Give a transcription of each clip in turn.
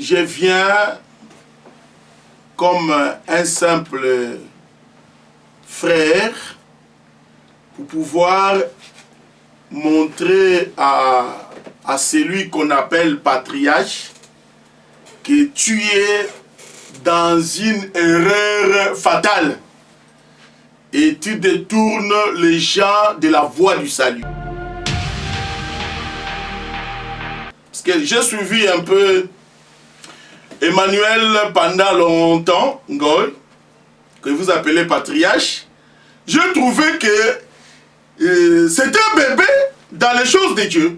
je viens comme un simple frère pour pouvoir montrer à celui qu'on appelle patriarche que tu es dans une erreur fatale et tu détournes les gens de la voie du salut. Parce que j'ai suivi un peu Emmanuel pendant longtemps, Ngoy, que vous appelez patriarche. Je trouvais que c'était un bébé dans les choses de Dieu.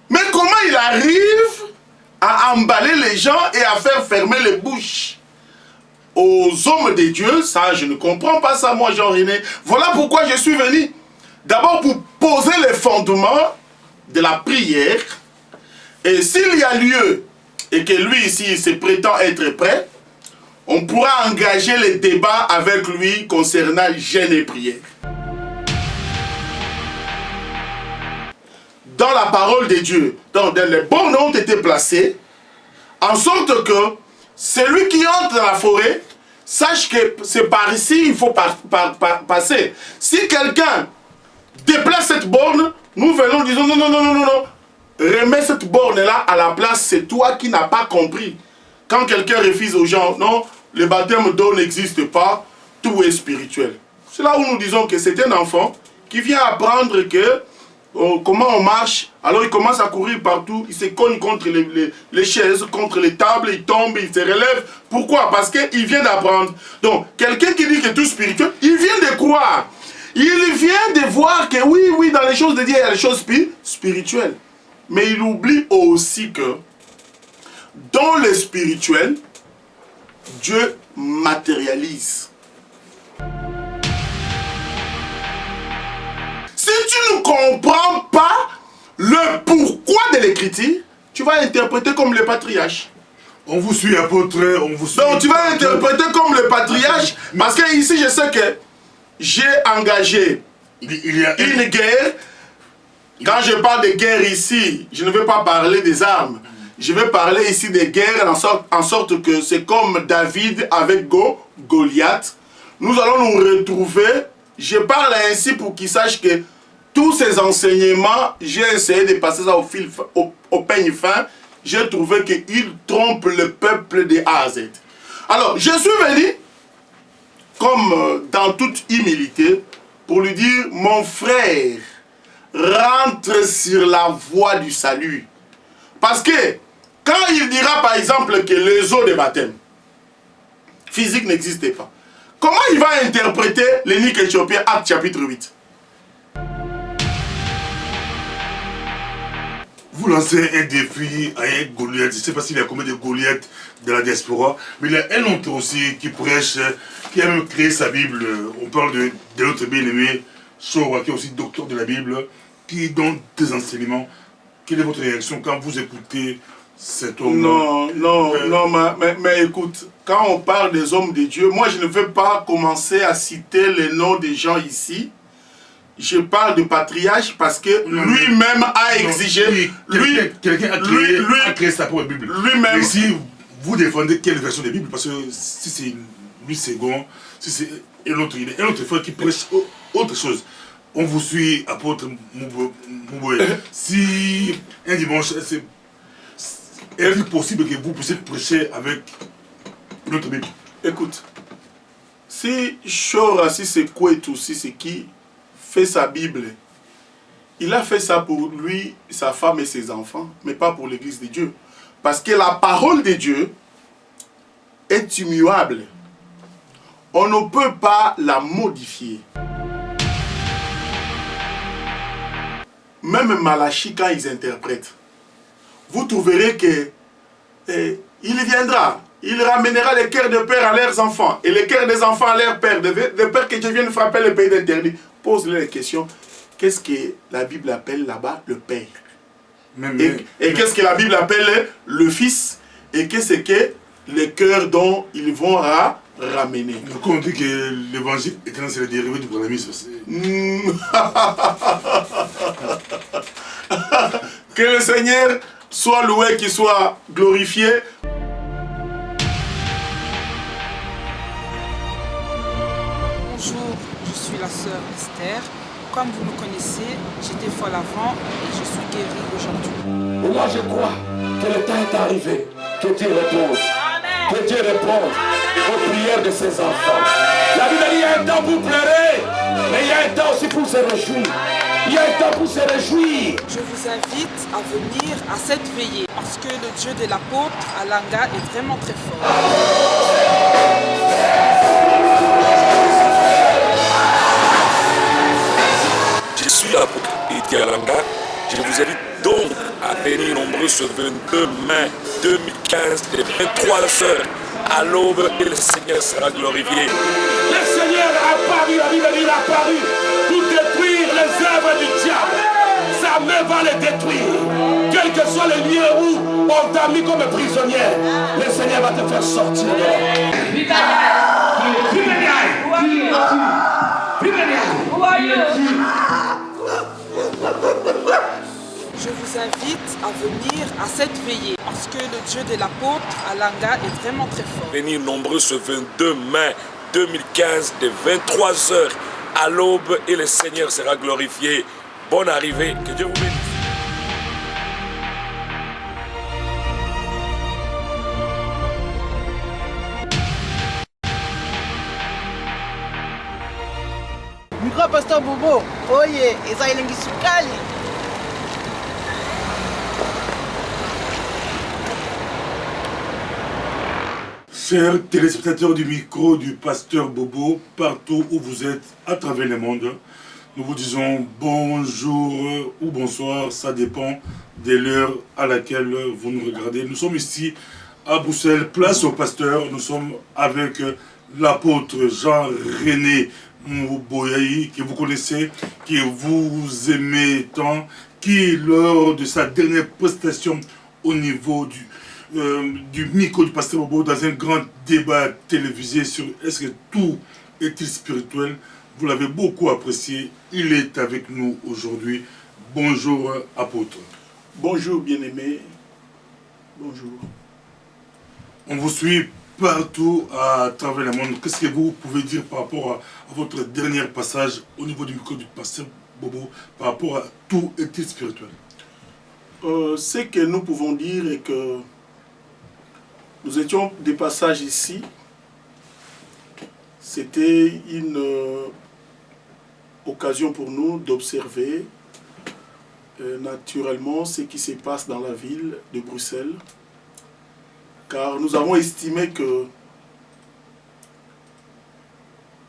Mais comment il arrive à emballer les gens et à faire fermer les bouches aux hommes de Dieu? Ça, je ne comprends pas ça, moi, Jean-René. Voilà pourquoi je suis venu. D'abord pour poser les fondements de la prière. Et s'il y a lieu, et que lui ici se prétend être prêt, on pourra engager les débats avec lui concernant jeûne et prière. Dans la parole de Dieu, dans les bornes ont été placées, en sorte que celui qui entre dans la forêt sache que c'est par ici il faut passer. Si quelqu'un déplace cette borne, nous venons disons non, non, non, non, non, non. Remets cette borne-là à la place, c'est toi qui n'as pas compris. Quand quelqu'un refuse aux gens, non, le baptême d'eau n'existe pas, tout est spirituel. C'est là où nous disons que c'est un enfant qui vient apprendre que comment on marche, alors il commence à courir partout, il se cogne contre les chaises, contre les tables, il tombe, il se relève. Pourquoi? Parce qu'il vient d'apprendre. Donc, quelqu'un qui dit que tout spirituel, il vient de croire. Il vient de voir que oui, oui, dans les choses de Dieu, il y a les choses spirituelles. Mais il oublie aussi que dans le spirituel, Dieu matérialise. Si tu ne comprends pas le pourquoi de l'écriture, tu vas interpréter comme le patriarche. On vous suit, apôtre, on vous suit. Donc tu vas interpréter comme le patriarche, parce que ici je sais que j'ai engagé une guerre. Quand je parle de guerre ici, je ne vais pas parler des armes. Je vais parler ici des guerres en sorte que c'est comme David avec Goliath. Nous allons nous retrouver. Je parle ainsi pour qu'ils sachent que tous ces enseignements, j'ai essayé de passer ça au peigne fin. J'ai trouvé qu'ils trompent le peuple de A à Z. Alors, je suis venu, comme dans toute humilité, pour lui dire, mon frère, rentre sur la voie du salut. Parce que quand il dira par exemple que les eaux de baptême physique n'existaient pas, comment il va interpréter l'énigme éthiopien, Acte chapitre 8? Vous lancez un défi à un Goliath. Je ne sais pas s'il y a combien de Goliath de la diaspora, mais il y a un autre aussi qui prêche, qui a même créé sa Bible. On parle de notre bien-aimé Showa, qui est aussi docteur de la Bible, qui donne des enseignements. Quelle est votre réaction quand vous écoutez cet homme? Non, mais écoute, quand on parle des hommes de Dieu, moi je ne veux pas commencer à citer les noms des gens ici. Je parle de patriarche parce que lui-même a exigé. Quelqu'un a créé sa propre Bible. Lui-même. Mais si vous défendez quelle version de Bible, parce que si c'est Louis II, si c'est un autre frère qui prêche autre chose. On vous suit, apôtre Mouboé. Si un dimanche, est-il possible que vous puissiez prêcher avec notre Bible? Écoute, si Shora, si c'est Kwetu, si c'est qui fait sa Bible, il a fait ça pour lui, sa femme et ses enfants, mais pas pour l'église de Dieu. Parce que la parole de Dieu est immuable. On ne peut pas la modifier. Même Malachi, quand ils interprètent, vous trouverez que il viendra, il ramènera les cœurs de père à leurs enfants et les cœurs des enfants à leurs pères, des pères que Dieu vienne frapper le pays d'interdit. Pose-leur les questions. Qu'est-ce que la Bible appelle là-bas le Père? Et qu'est-ce que la Bible appelle le Fils? Et qu'est-ce que les cœurs dont ils vont ramener? Donc on dit que l'évangile éternel c'est le dérivé du problème. Que le Seigneur soit loué, qu'il soit glorifié. Bonjour, je suis la sœur Esther. Comme vous me connaissez, j'étais folle avant et je suis guérie aujourd'hui. Et moi je crois que le temps est arrivé, que Dieu réponde, que Dieu réponde aux prières de ses enfants. La Bible dit, il y a un temps pour pleurer, mais il y a un temps aussi pour se réjouir. Il y a un temps pour se réjouir. Je vous invite à venir à cette veillée parce que le Dieu de l'apôtre Alanga est vraiment très fort. Je suis l'apôtre Etienne Alanga. Je vous invite donc à venir nombreux ce 22 mai 2015 et 23h à l'aube et le Seigneur sera glorifié. Le Seigneur a apparu, la Bible dit, il a apparu pour détruire les œuvres du diable. Sa main va les détruire. Quel que soit le lieu où on t'a mis comme prisonnier, le Seigneur va te faire sortir de là. Je vous invite à venir à cette veillée parce que le Dieu de l'apôtre Alanga est vraiment très fort. Venir nombreux ce 22 mai 2015 de 23h à l'aube et le Seigneur sera glorifié. Bonne arrivée, que Dieu vous bénisse. Micro Pasteur Bobo, oye, eza elengi sukali. Chers téléspectateurs du micro du pasteur Bobo, partout où vous êtes à travers le monde, nous vous disons bonjour ou bonsoir, ça dépend de l'heure à laquelle vous nous regardez. Nous sommes ici à Bruxelles, place au pasteur. Nous sommes avec l'apôtre Jean-René Mouboyaï, que vous connaissez, que vous aimez tant, qui lors de sa dernière prestation au niveau du micro du pasteur Bobo, dans un grand débat télévisé sur est-ce que tout est-il spirituel, vous l'avez beaucoup apprécié. Il est avec nous aujourd'hui. Bonjour apôtre. Bonjour bien-aimé. Bonjour. On vous suit partout à travers le monde. Qu'est-ce que vous pouvez dire par rapport à votre dernier passage au niveau du micro du pasteur Bobo, par rapport à tout est-il spirituel? Ce que nous pouvons dire est que nous étions des passages ici. C'était une occasion pour nous d'observer naturellement ce qui se passe dans la ville de Bruxelles. Car nous avons estimé que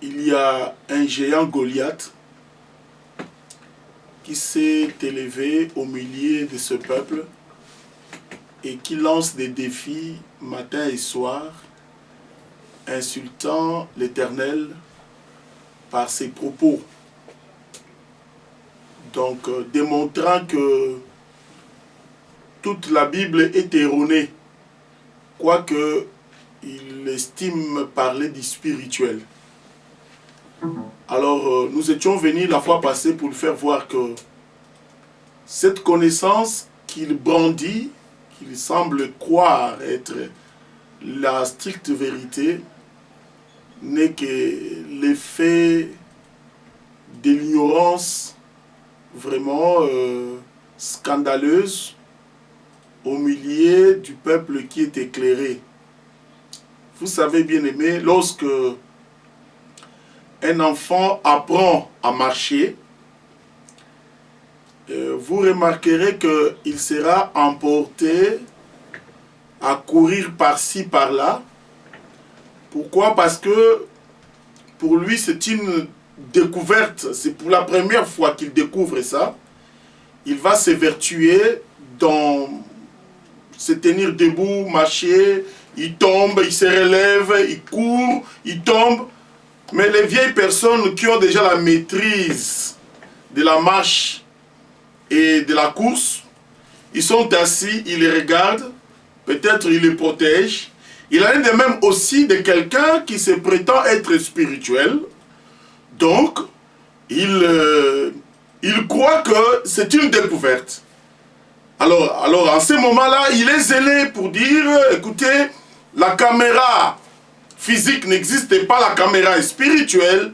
il y a un géant Goliath qui s'est élevé au milieu de ce peuple et qui lance des défis matin et soir, insultant l'Éternel par ses propos. Donc, démontrant que toute la Bible est erronée, quoique il estime parler du spirituel. Alors, nous étions venus la fois passée pour lui faire voir que cette connaissance qu'il brandit, qu'il semble croire être la stricte vérité, n'est que l'effet de l'ignorance vraiment scandaleuse au milieu du peuple qui est éclairé. Vous savez bien aimé, lorsque un enfant apprend à marcher, vous remarquerez qu'il sera emporté à courir par-ci, par-là. Pourquoi? Parce que pour lui, c'est une découverte. C'est pour la première fois qu'il découvre ça. Il va s'évertuer dans se tenir debout, marcher. Il tombe, il se relève, il court, il tombe. Mais les vieilles personnes qui ont déjà la maîtrise de la marche et de la course, ils sont assis, ils les regardent, peut-être ils les protègent. Il en est de même aussi de quelqu'un qui se prétend être spirituel. Donc, il croit que c'est une découverte. Alors, en ce moment-là, il est zélé pour dire, écoutez, la caméra physique n'existe pas, la caméra spirituelle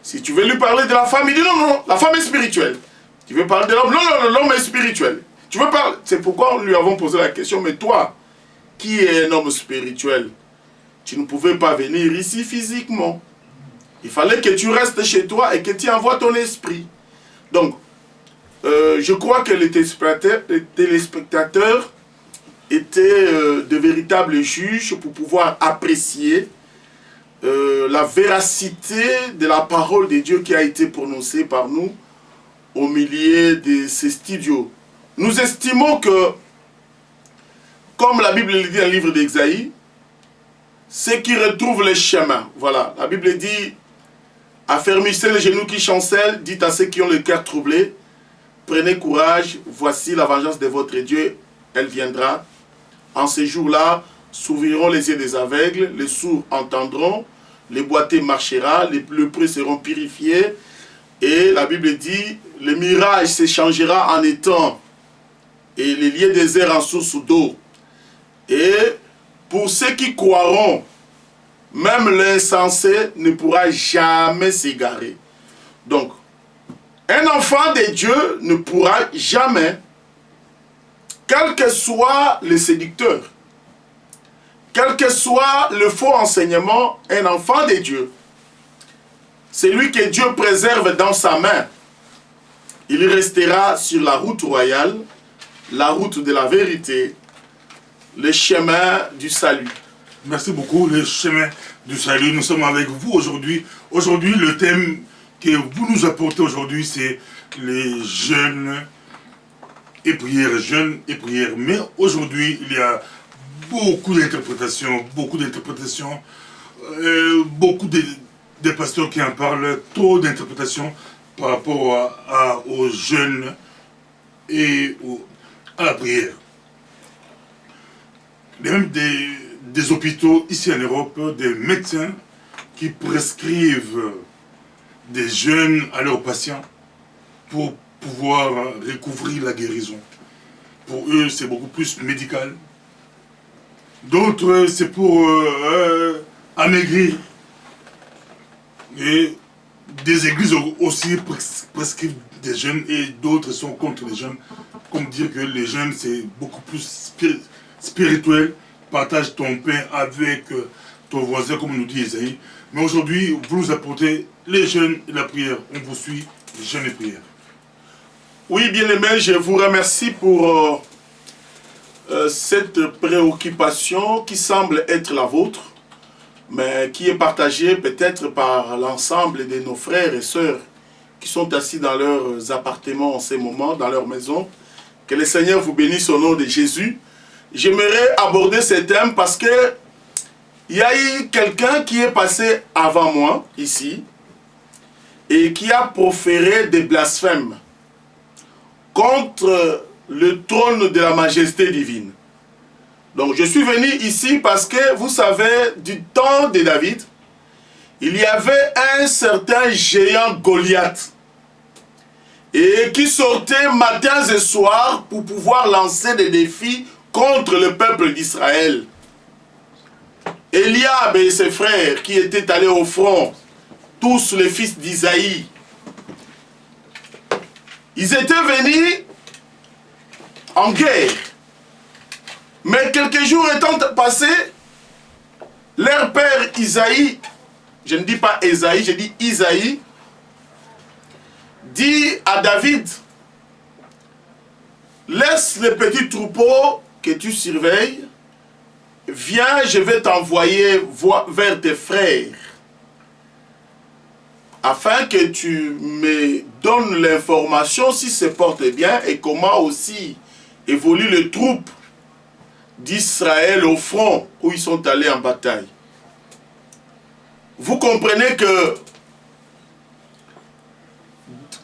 Si tu veux lui parler de la femme, il dit non, non, la femme est spirituelle. Tu veux parler de l'homme, non, non, l'homme est spirituel. Tu veux parler, c'est pourquoi nous lui avons posé la question, mais toi, qui est un homme spirituel? Tu ne pouvais pas venir ici physiquement. Il fallait que tu restes chez toi et que tu envoies ton esprit. Donc, je crois que les téléspectateurs étaient de véritables juges pour pouvoir apprécier la véracité de la parole de Dieu qui a été prononcée par nous au milieu de ces studios. Nous estimons que, comme la Bible le dit dans le livre d'Ésaïe, ceux qui retrouvent le chemin, voilà, la Bible dit, affermissez les genoux qui chancellent, dites à ceux qui ont le cœur troublé, prenez courage, voici la vengeance de votre Dieu, elle viendra. En ces jours-là, s'ouvriront les yeux des aveugles, les sourds entendront, les boiteux marchera, les lépreux seront purifiés. Et la Bible dit, le mirage s'échangera en étang et les lieux déserts en source d'eau. Et pour ceux qui croiront, même l'insensé ne pourra jamais s'égarer. Donc, un enfant de Dieu ne pourra jamais, quel que soit le séducteur, quel que soit le faux enseignement, un enfant de Dieu, celui que Dieu préserve dans sa main, il restera sur la route royale, la route de la vérité, le chemin du salut. Merci beaucoup, le chemin du salut. Nous sommes avec vous aujourd'hui. Aujourd'hui, le thème que vous nous apportez aujourd'hui, c'est les jeûnes et prières, jeûnes et prières. Mais aujourd'hui, il y a beaucoup d'interprétations, beaucoup de pasteurs qui en parlent, trop d'interprétations par rapport aux jeûnes et à la prière. Il y a même des hôpitaux ici en Europe, des médecins qui prescrivent des jeûnes à leurs patients pour pouvoir recouvrir la guérison. Pour eux, c'est beaucoup plus médical. D'autres, c'est pour amaigrir. Et des églises aussi prescrivent des jeûnes et d'autres sont contre les jeûnes. Comme dire que les jeûnes, c'est beaucoup plus spirituel. Partage ton pain avec ton voisin, comme nous dit Isaïe. Mais aujourd'hui, vous nous apportez les jeûnes et la prière. On vous suit, les jeûnes et prières. Oui, bien-aimés, je vous remercie pour cette préoccupation qui semble être la vôtre, mais qui est partagée peut-être par l'ensemble de nos frères et sœurs qui sont assis dans leurs appartements en ces moments, dans leur maison. Que le Seigneur vous bénisse au nom de Jésus. J'aimerais aborder ce thème parce que il y a eu quelqu'un qui est passé avant moi, ici, et qui a proféré des blasphèmes contre le trône de la majesté divine. Donc je suis venu ici parce que, vous savez, du temps de David, il y avait un certain géant Goliath, et qui sortait matins et soirs pour pouvoir lancer des défis contre le peuple d'Israël. Eliab et ses frères qui étaient allés au front, tous les fils d'Isaïe, ils étaient venus en guerre. Mais quelques jours étant passés, leur père Isaïe, je ne dis pas Esaïe, je dis Isaïe, dit à David, laisse les petits troupeaux que tu surveilles, viens, je vais t'envoyer vers tes frères, afin que tu me donnes l'information si se porte bien et comment aussi évoluent les troupes d'Israël au front où ils sont allés en bataille. Vous comprenez que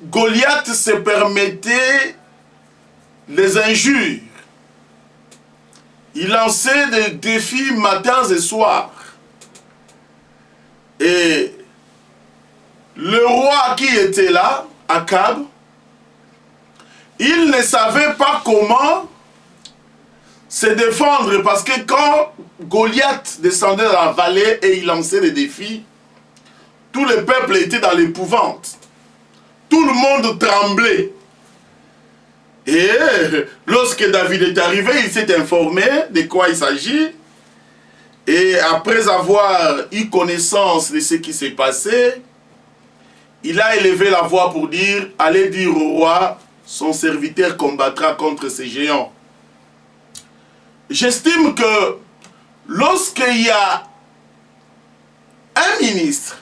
Goliath se permettait les injures. Il lançait des défis matins et soirs. Et le roi qui était là, Akab, il ne savait pas comment se défendre parce que quand Goliath descendait dans la vallée et il lançait des défis, tout le peuple était dans l'épouvante. Tout le monde tremblait. Et lorsque David est arrivé, il s'est informé de quoi il s'agit. Et après avoir eu connaissance de ce qui s'est passé, il a élevé la voix pour dire, allez dire au roi, son serviteur combattra contre ces géants. J'estime que lorsqu'il y a un ministre,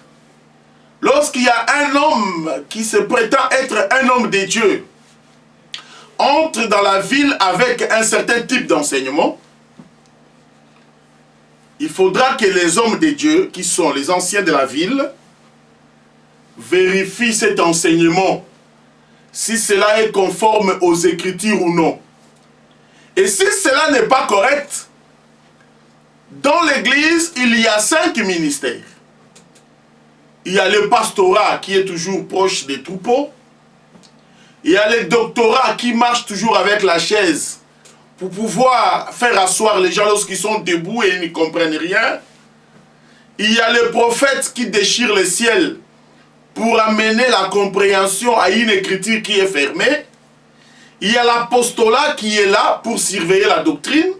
lorsqu'il y a un homme qui se prétend être un homme de Dieu, entre dans la ville avec un certain type d'enseignement, il faudra que les hommes de Dieu, qui sont les anciens de la ville, vérifient cet enseignement, si cela est conforme aux Écritures ou non. Et si cela n'est pas correct, dans l'Église, il y a 5 ministères. Il y a le pastorat qui est toujours proche des troupeaux. Il y a le doctorat qui marche toujours avec la chaise pour pouvoir faire asseoir les gens lorsqu'ils sont debout et ils ne comprennent rien. Il y a le prophète qui déchire le ciel pour amener la compréhension à une écriture qui est fermée. Il y a l'apostolat qui est là pour surveiller la doctrine.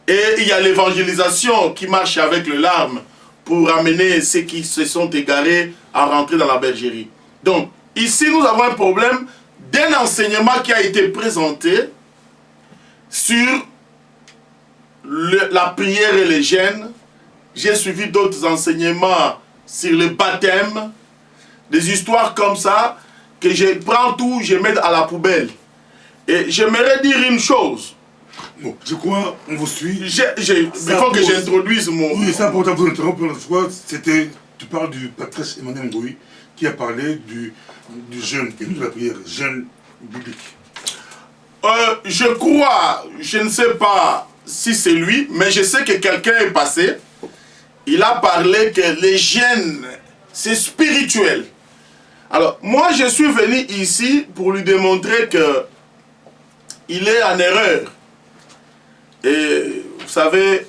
Et il y a l'évangélisation qui marche avec le larme pour amener ceux qui se sont égarés à rentrer dans la bergerie. Donc, ici, nous avons un problème d'un enseignement qui a été présenté sur la prière et les jeûnes. J'ai suivi d'autres enseignements sur le baptême, des histoires comme ça, que je prends tout, je mets à la poubelle. Et j'aimerais dire une chose. Bon, je crois, on vous suit. Il faut que j'introduise mon... Oui, c'est important de vous interrompre. Tu parles du patriarche Emmanuel Ngoï qui a parlé du jeûne, et nous de la prière, jeûne biblique. Je crois, je ne sais pas si c'est lui, mais je sais que quelqu'un est passé. Il a parlé que les jeûnes, c'est spirituel. Alors, moi, je suis venu ici pour lui démontrer que il est en erreur. Et vous savez,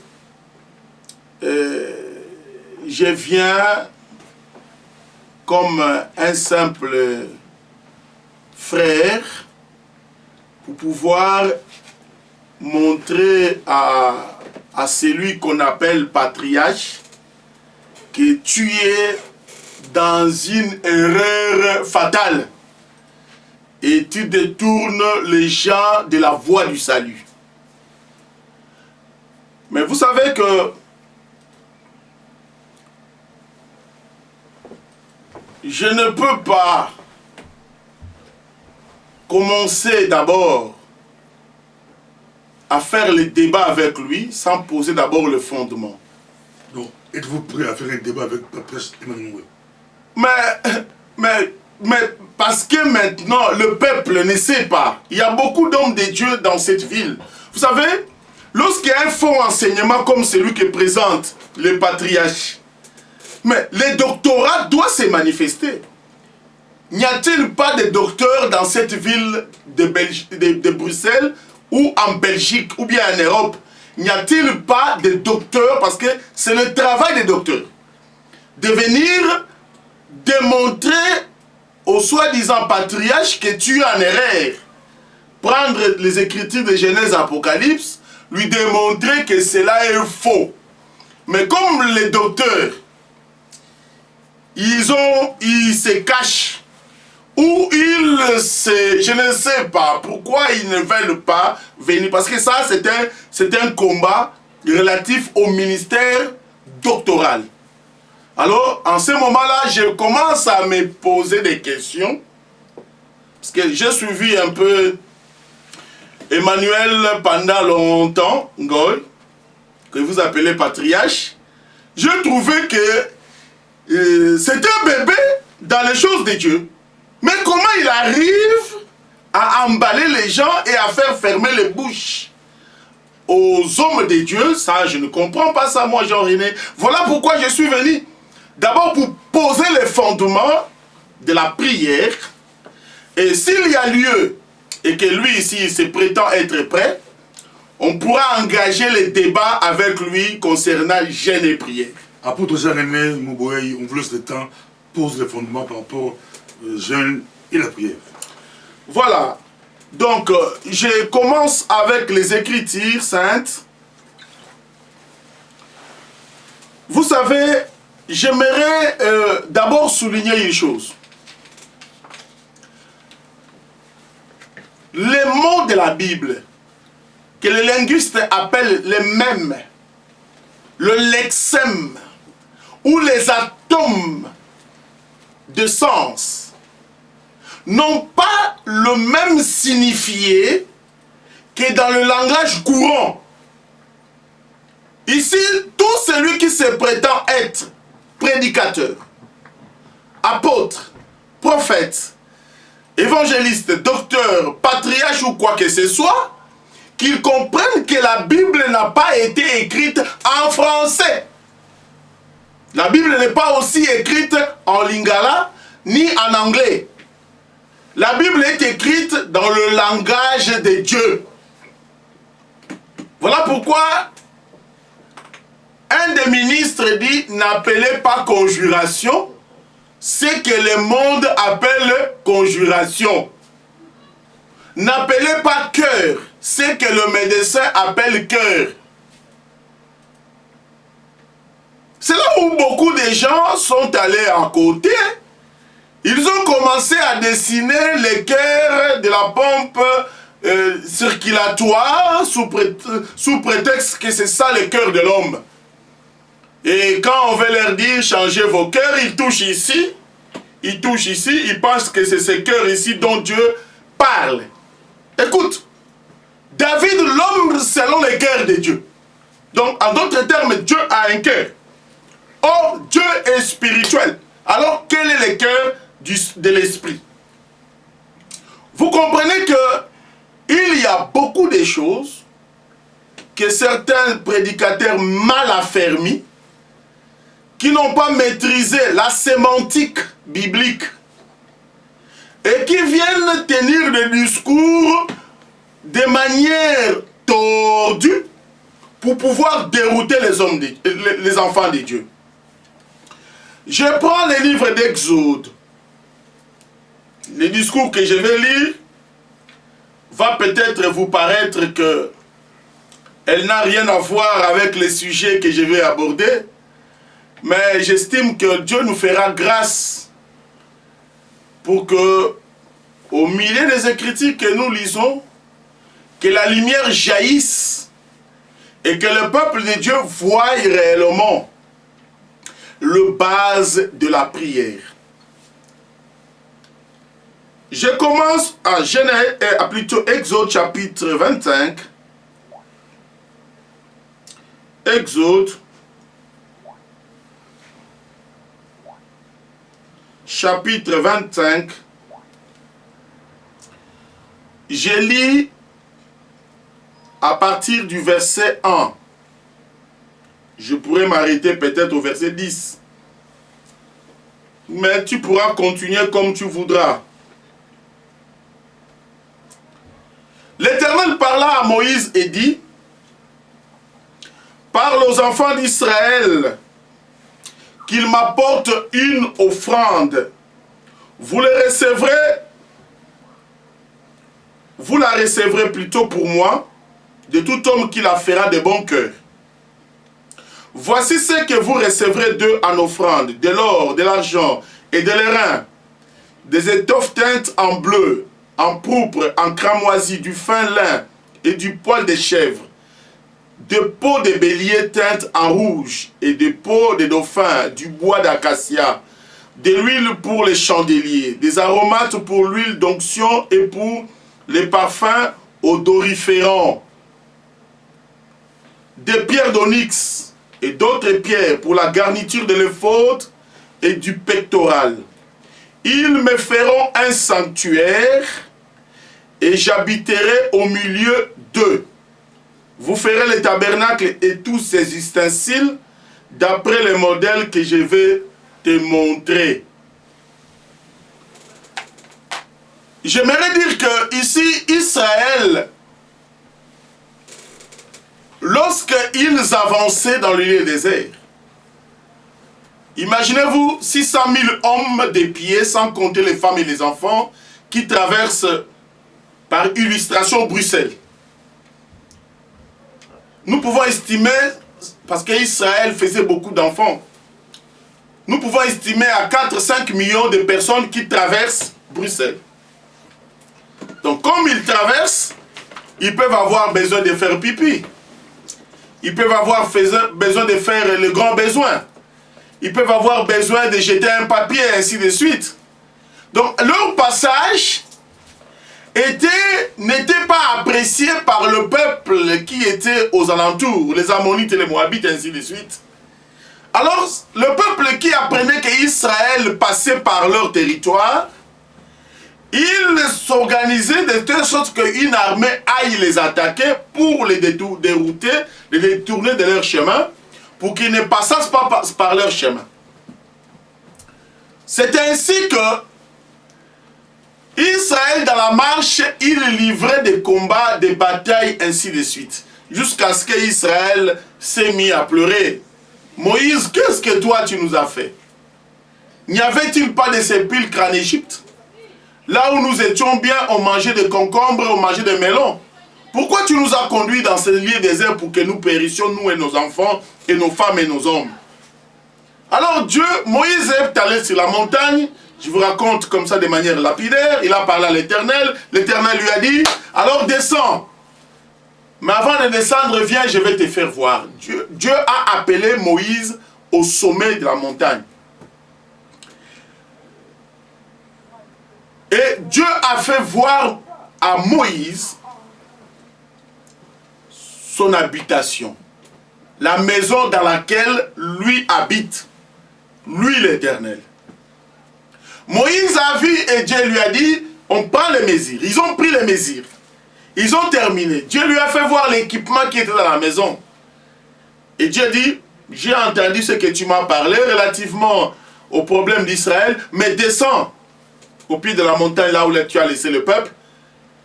je viens comme un simple frère pour pouvoir montrer à celui qu'on appelle patriarche que tu es dans une erreur fatale et tu détournes les gens de la voie du salut. Mais vous savez que je ne peux pas commencer d'abord à faire le débat avec lui sans poser d'abord le fondement. Donc, êtes-vous prêt à faire un débat avec Patrice Emmanuel Ngoï? Mais parce que maintenant, le peuple ne sait pas. Il y a beaucoup d'hommes de Dieu dans cette ville. Vous savez, lorsqu'il y a un faux enseignement comme celui que présente le patriarche, mais le doctorat doit se manifester. N'y a-t-il pas de docteurs dans cette ville de Bruxelles ou en Belgique ou bien en Europe? N'y a-t-il pas de docteurs? Parce que c'est le travail des docteurs de venir démontrer au soi-disant patriarche que tu es en erreur. Prendre les écritures de Genèse Apocalypse, lui démontrer que cela est faux. Mais comme les docteurs, ils se cachent, ou je ne sais pas pourquoi ils ne veulent pas venir, parce que ça c'est un combat relatif au ministère doctoral. Alors, en ce moment-là, je commence à me poser des questions, parce que j'ai suivi un peu Emmanuel pendant longtemps, Ngoï, que vous appelez patriarche. Je trouvais que c'est un bébé dans les choses de Dieu. Mais comment il arrive à emballer les gens et à faire fermer les bouches aux hommes de Dieu? Ça, je ne comprends pas ça, moi, Jean-René. Voilà pourquoi je suis venu. D'abord pour poser les fondements de la prière. Et s'il y a lieu, et que lui ici il se prétend être prêt, on pourra engager les débats avec lui concernant jeûne et prière. Apôtre Jean-René Mouboye, on vous laisse le temps pose le fondement par rapport au jeûne et la prière. Voilà. Donc, je commence avec les Écritures saintes. Vous savez, j'aimerais d'abord souligner une chose. Les mots de la Bible, que les linguistes appellent les mèmes, le lexème, ou les atomes de sens, n'ont pas le même signifié que dans le langage courant. Ici, tout celui qui se prétend être prédicateur, apôtre, prophète, évangéliste, docteur, patriarche ou quoi que ce soit, qu'ils comprennent que la Bible n'a pas été écrite en français. La Bible n'est pas aussi écrite en lingala ni en anglais. La Bible est écrite dans le langage de Dieu. Voilà pourquoi un des ministres dit « N'appelez pas conjuration ce que le monde appelle conjuration. N'appelez pas cœur ce que le médecin appelle cœur. » C'est là où beaucoup de gens sont allés à côté. Ils ont commencé à dessiner les cœurs de la pompe circulatoire sous prétexte que c'est ça le cœur de l'homme. Et quand on veut leur dire changez vos cœurs, ils touchent ici, ils pensent que c'est ce cœur ici dont Dieu parle. Écoute, David, l'homme selon le cœur de Dieu. Donc, en d'autres termes, Dieu a un cœur. Or, Dieu est spirituel. Alors, quel est le cœur de l'esprit? Vous comprenez que il y a beaucoup de choses que certains prédicateurs mal affermis, qui n'ont pas maîtrisé la sémantique biblique et qui viennent tenir des discours de manière tordue pour pouvoir dérouter les enfants de Dieu. Je prends les livres d'Exode. Le discours que je vais lire va peut-être vous paraître que elle n'a rien à voir avec les sujets que je vais aborder, mais j'estime que Dieu nous fera grâce pour que, au milieu des Écritures que nous lisons, que la lumière jaillisse et que le peuple de Dieu voie réellement le base de la prière. Je commence à plutôt Exode chapitre 25. Exode chapitre 25. Je lis à partir du verset 1. Je pourrais m'arrêter peut-être au verset 10. Mais tu pourras continuer comme tu voudras. L'Éternel parla à Moïse et dit: parle aux enfants d'Israël qu'ils m'apportent une offrande. Vous la recevrez plutôt pour moi, de tout homme qui la fera de bon cœur. Voici ce que vous recevrez d'eux en offrande: de l'or, de l'argent et de l'airain, des étoffes teintes en bleu, en pourpre, en cramoisi, du fin lin et du poil de chèvre, de peaux de bélier teintes en rouge et de peaux de dauphin, du bois d'acacia, de l'huile pour les chandeliers, des aromates pour l'huile d'onction et pour les parfums odoriférants, des pierres d'onyx et d'autres pierres pour la garniture de l'éphod et du pectoral. Ils me feront un sanctuaire et j'habiterai au milieu d'eux. Vous ferez le tabernacle et tous ses ustensiles d'après le modèle que je vais te montrer. J'aimerais dire que ici, Israël, lorsqu'ils avançaient dans le lieu désert, Imaginez-vous 600 000 hommes de pied, sans compter les femmes et les enfants, qui traversent par illustration Bruxelles. Nous pouvons estimer, parce qu'Israël faisait beaucoup d'enfants, nous pouvons estimer à 4-5 millions de personnes qui traversent Bruxelles. Donc comme ils traversent, ils peuvent avoir besoin de faire pipi. Ils peuvent avoir besoin de faire le grand besoin. Ils peuvent avoir besoin de jeter un papier, ainsi de suite. Donc leur passage n'était pas apprécié par le peuple qui était aux alentours, les Ammonites et les Moabites, ainsi de suite. Alors, le peuple qui apprenait qu'Israël passait par leur territoire, il s'organisait de telle sorte qu'une armée aille les attaquer pour les dérouter, les détourner de leur chemin, pour qu'ils ne passassent pas par leur chemin. C'est ainsi que Israël, dans la marche, il livrait des combats, des batailles, ainsi de suite. Jusqu'à ce qu'Israël s'est mis à pleurer. Moïse, qu'est-ce que toi tu nous as fait? N'y avait-il pas de sépulcres en Égypte? Là où nous étions bien, on mangeait des concombres, on mangeait des melons. Pourquoi tu nous as conduits dans ce lieu désert pour que nous périssions, nous et nos enfants, et nos femmes et nos hommes? Alors Dieu, Moïse est allé sur la montagne. Je vous raconte comme ça de manière lapidaire. Il a parlé à l'Éternel. L'Éternel lui a dit, alors descends. Mais avant de descendre, viens, je vais te faire voir. Dieu a appelé Moïse au sommet de la montagne. Et Dieu a fait voir à Moïse son habitation. La maison dans laquelle lui habite. Lui l'Éternel. Moïse a vu et Dieu lui a dit, on prend les mesures. Ils ont pris les mesures. Ils ont terminé. Dieu lui a fait voir l'équipement qui était dans la maison. Et Dieu dit, j'ai entendu ce que tu m'as parlé relativement au problème d'Israël, mais descends au pied de la montagne là où tu as laissé le peuple.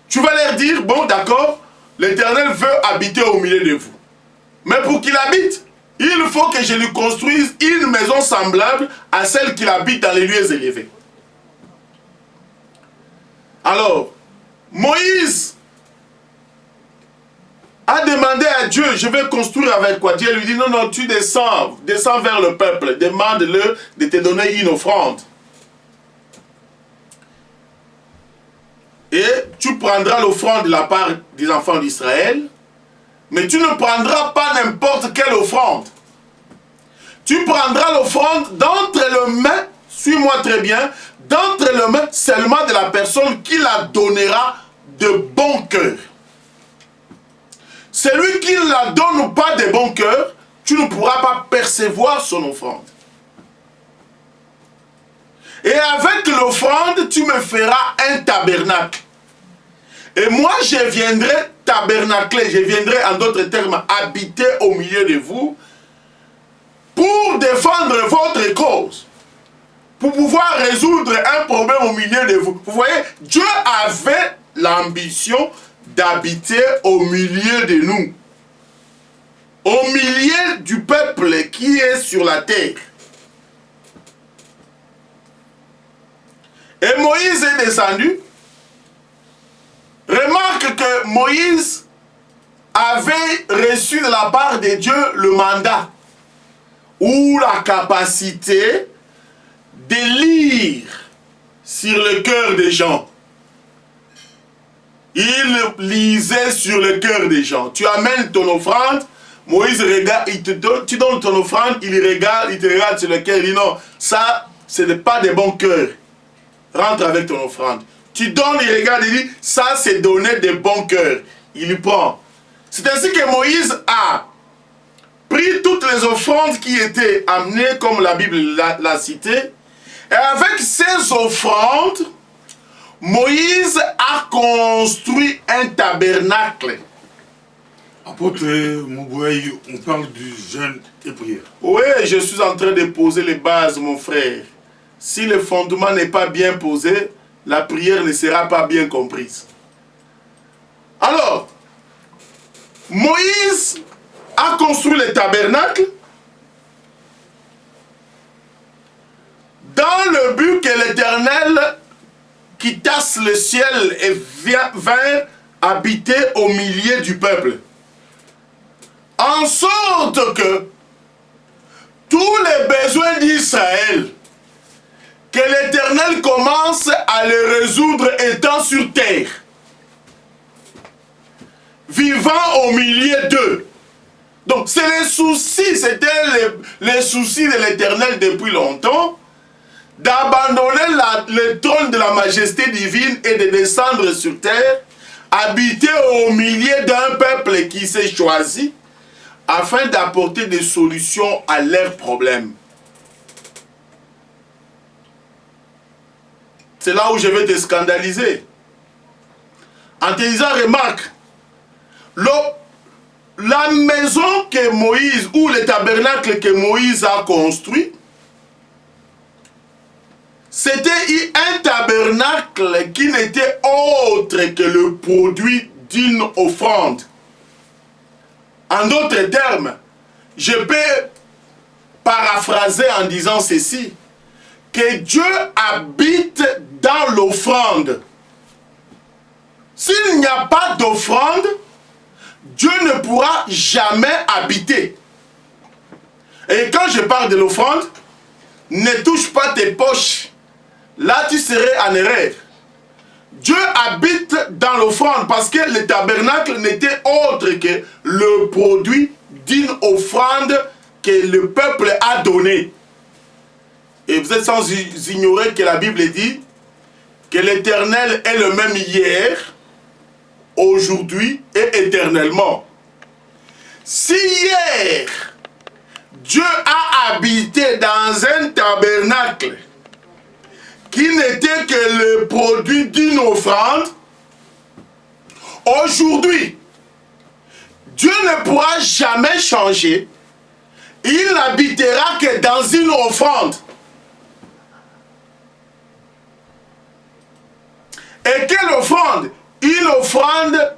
Tu vas leur dire, bon d'accord, l'Éternel veut habiter au milieu de vous. Mais pour qu'il habite, il faut que je lui construise une maison semblable à celle qu'il habite dans les lieux élevés. Alors, Moïse a demandé à Dieu, je vais construire avec quoi? Dieu lui dit, non, non, tu descends vers le peuple, demande-le de te donner une offrande. Et tu prendras l'offrande de la part des enfants d'Israël, mais tu ne prendras pas n'importe quelle offrande. Tu prendras l'offrande d'entre les mains, suis-moi très bien, d'entre les mains seulement de la personne qui la donnera de bon cœur. Celui qui ne la donne pas de bon cœur, tu ne pourras pas percevoir son offrande. Et avec l'offrande, tu me feras un tabernacle. Et moi, je viendrai tabernacler, je viendrai en d'autres termes habiter au milieu de vous pour défendre votre cause. Pour pouvoir résoudre un problème au milieu de vous. Vous voyez, Dieu avait l'ambition d'habiter au milieu de nous. Au milieu du peuple qui est sur la terre. Et Moïse est descendu. Remarque que Moïse avait reçu de la part de Dieu le mandat ou la capacité de lire sur le cœur des gens. Il lisait sur le cœur des gens. Tu amènes ton offrande, Moïse regarde, tu donnes ton offrande, il te regarde sur le cœur, il dit non, ça, ce n'est pas de bon cœur. Rentre avec ton offrande. Tu donnes, il regarde, il dit, ça c'est donné de bon cœur. Il y prend. C'est ainsi que Moïse a pris toutes les offrandes qui étaient amenées, comme la Bible l'a cité, et avec ces offrandes, Moïse a construit un tabernacle. Apôtre Moubouaï, on parle du jeûne et prière. Oui, je suis en train de poser les bases, mon frère. Si le fondement n'est pas bien posé, la prière ne sera pas bien comprise. Alors, Moïse a construit le tabernacle dans le but que l'Éternel qui tasse le ciel et vint habiter au milieu du peuple. En sorte que tous les besoins d'Israël, que l'Éternel commence à les résoudre étant sur terre, vivant au milieu d'eux. Donc c'est les soucis, c'était les soucis de l'Éternel depuis longtemps, d'abandonner le trône de la majesté divine et de descendre sur terre, habiter au milieu d'un peuple qui s'est choisi, afin d'apporter des solutions à leurs problèmes. C'est là où je vais te scandaliser. En te disant, remarque, la maison que Moïse, ou le tabernacle que Moïse a construit, c'était un tabernacle qui n'était autre que le produit d'une offrande. En d'autres termes, je peux paraphraser en disant ceci, que Dieu habite dans l'offrande. S'il n'y a pas d'offrande, Dieu ne pourra jamais habiter. Et quand je parle de l'offrande, ne touche pas tes poches. Là, tu serais en erreur. Dieu habite dans l'offrande parce que le tabernacle n'était autre que le produit d'une offrande que le peuple a donnée. Et vous êtes sans ignorer que la Bible dit que l'Éternel est le même hier, aujourd'hui et éternellement. Si hier, Dieu a habité dans un tabernacle qui n'était que le produit d'une offrande, aujourd'hui, Dieu ne pourra jamais changer. Il n'habitera que dans une offrande. Et quelle offrande? Une offrande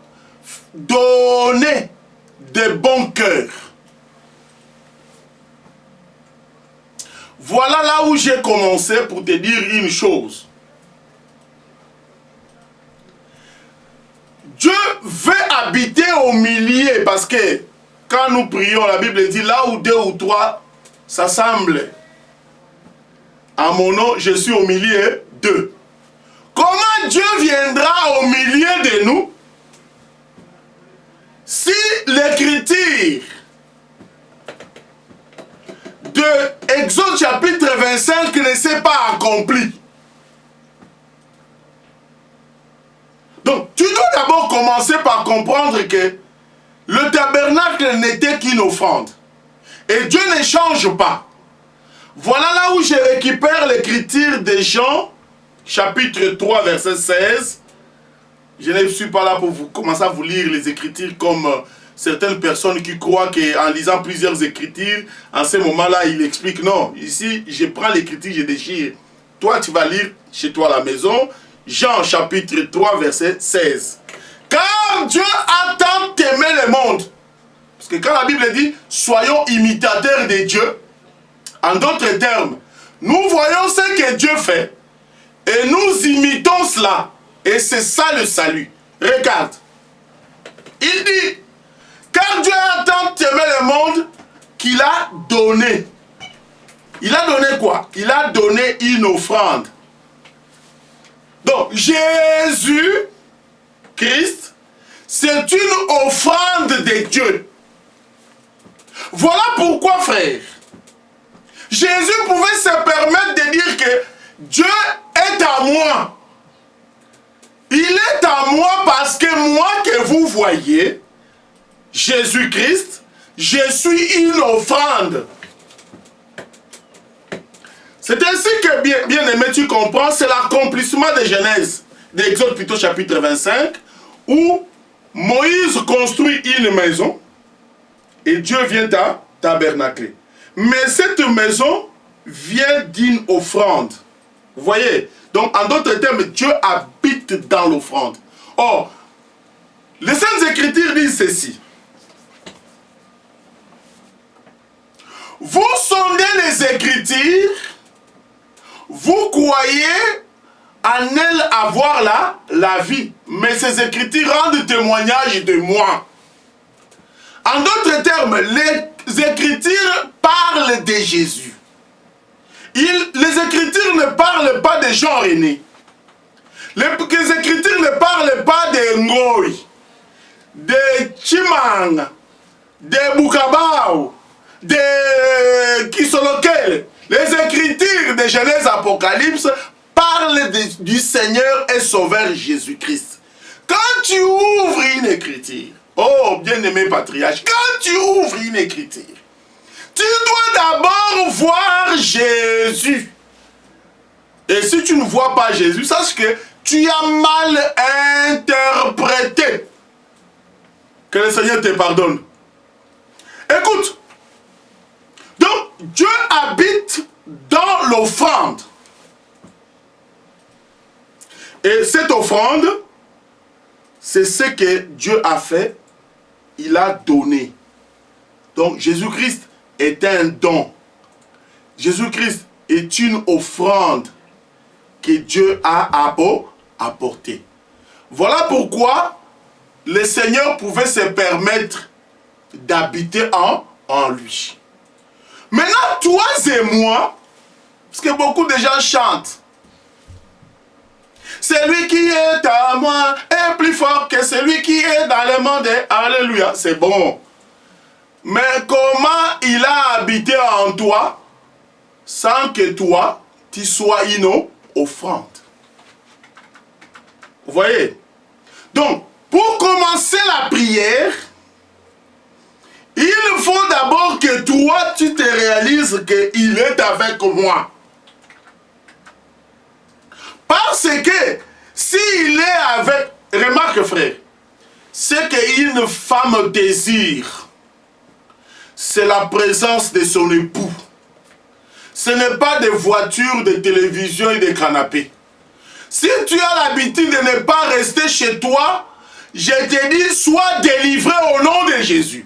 donnée de bon cœur. Voilà là où j'ai commencé pour te dire une chose. Dieu veut habiter au milieu parce que quand nous prions, la Bible dit là où 2 ou 3 s'assemblent en mon nom, je suis au milieu d'eux. Comment Dieu viendra au milieu de nous si l'écriture de Exode chapitre 25 ne s'est pas accomplie? Donc, tu dois d'abord commencer par comprendre que le tabernacle n'était qu'une offrande. Et Dieu ne change pas. Voilà là où je récupère l'écriture de Jean, chapitre 3, verset 16. Je ne suis pas là pour vous commencer à vous lire les écritures comme certaines personnes qui croient qu'en lisant plusieurs écritures, en ce moment-là, il explique. Non, ici, je prends l'écriture, je déchire. Toi, tu vas lire chez toi à la maison, Jean, chapitre 3, verset 16. Car Dieu a tant aimé le monde. Parce que quand la Bible dit, soyons imitateurs de Dieu, en d'autres termes, nous voyons ce que Dieu fait et nous imitons cela. Et c'est ça le salut. Regarde. Il dit, car Dieu a tant aimé le monde qu'il a donné. Il a donné quoi? Il a donné une offrande. Donc, Jésus Christ, c'est une offrande de Dieu. Voilà pourquoi, frère, Jésus pouvait se permettre de dire que Dieu est à moi. Il est à moi parce que moi que vous voyez, Jésus-Christ, je suis une offrande. C'est ainsi que, bien aimé, tu comprends, c'est l'accomplissement de Genèse, d'Exode plutôt chapitre 25, où Moïse construit une maison et Dieu vient à tabernacler. Mais cette maison vient d'une offrande. Vous voyez? Donc, en d'autres termes, Dieu habite dans l'offrande. Or, les Saintes Écritures disent ceci. Vous sondez les Écritures, vous croyez en elle avoir la vie, mais ces Écritures rendent témoignage de moi. En d'autres termes, les Écritures parlent de Jésus. Les Écritures ne parlent pas des gens aînés. Les Écritures ne parlent pas des Ngoï, des Chimang, des Bukabao, des Kisolokel. Les Écritures de Genèse Apocalypse parlent du Seigneur et Sauveur Jésus-Christ. Quand tu ouvres une écriture, oh bien-aimé patriarche, quand tu ouvres une écriture, tu dois d'abord voir Jésus. Et si tu ne vois pas Jésus, sache que tu as mal interprété. Que le Seigneur te pardonne. Écoute, donc Dieu habite dans l'offrande. Et cette offrande, c'est ce que Dieu a fait, il a donné. Donc Jésus-Christ est un don. Jésus-Christ est une offrande que Dieu a apportée. Voilà pourquoi le Seigneur pouvait se permettre d'habiter en lui. Maintenant, toi et moi, parce que beaucoup de gens chantent, celui qui est à moi est plus fort que celui qui est dans le monde. Alléluia, c'est bon. Mais comment il a habité en toi sans que toi, tu sois une offrande? Vous voyez? Donc, pour commencer la prière, il faut d'abord que toi, tu te réalises qu'il est avec moi. Parce que s'il est avec, remarque frère, c'est qu'une femme désire, c'est la présence de son époux. Ce n'est pas des voitures, des télévisions et des canapés. Si tu as l'habitude de ne pas rester chez toi, je te dis, sois délivré au nom de Jésus.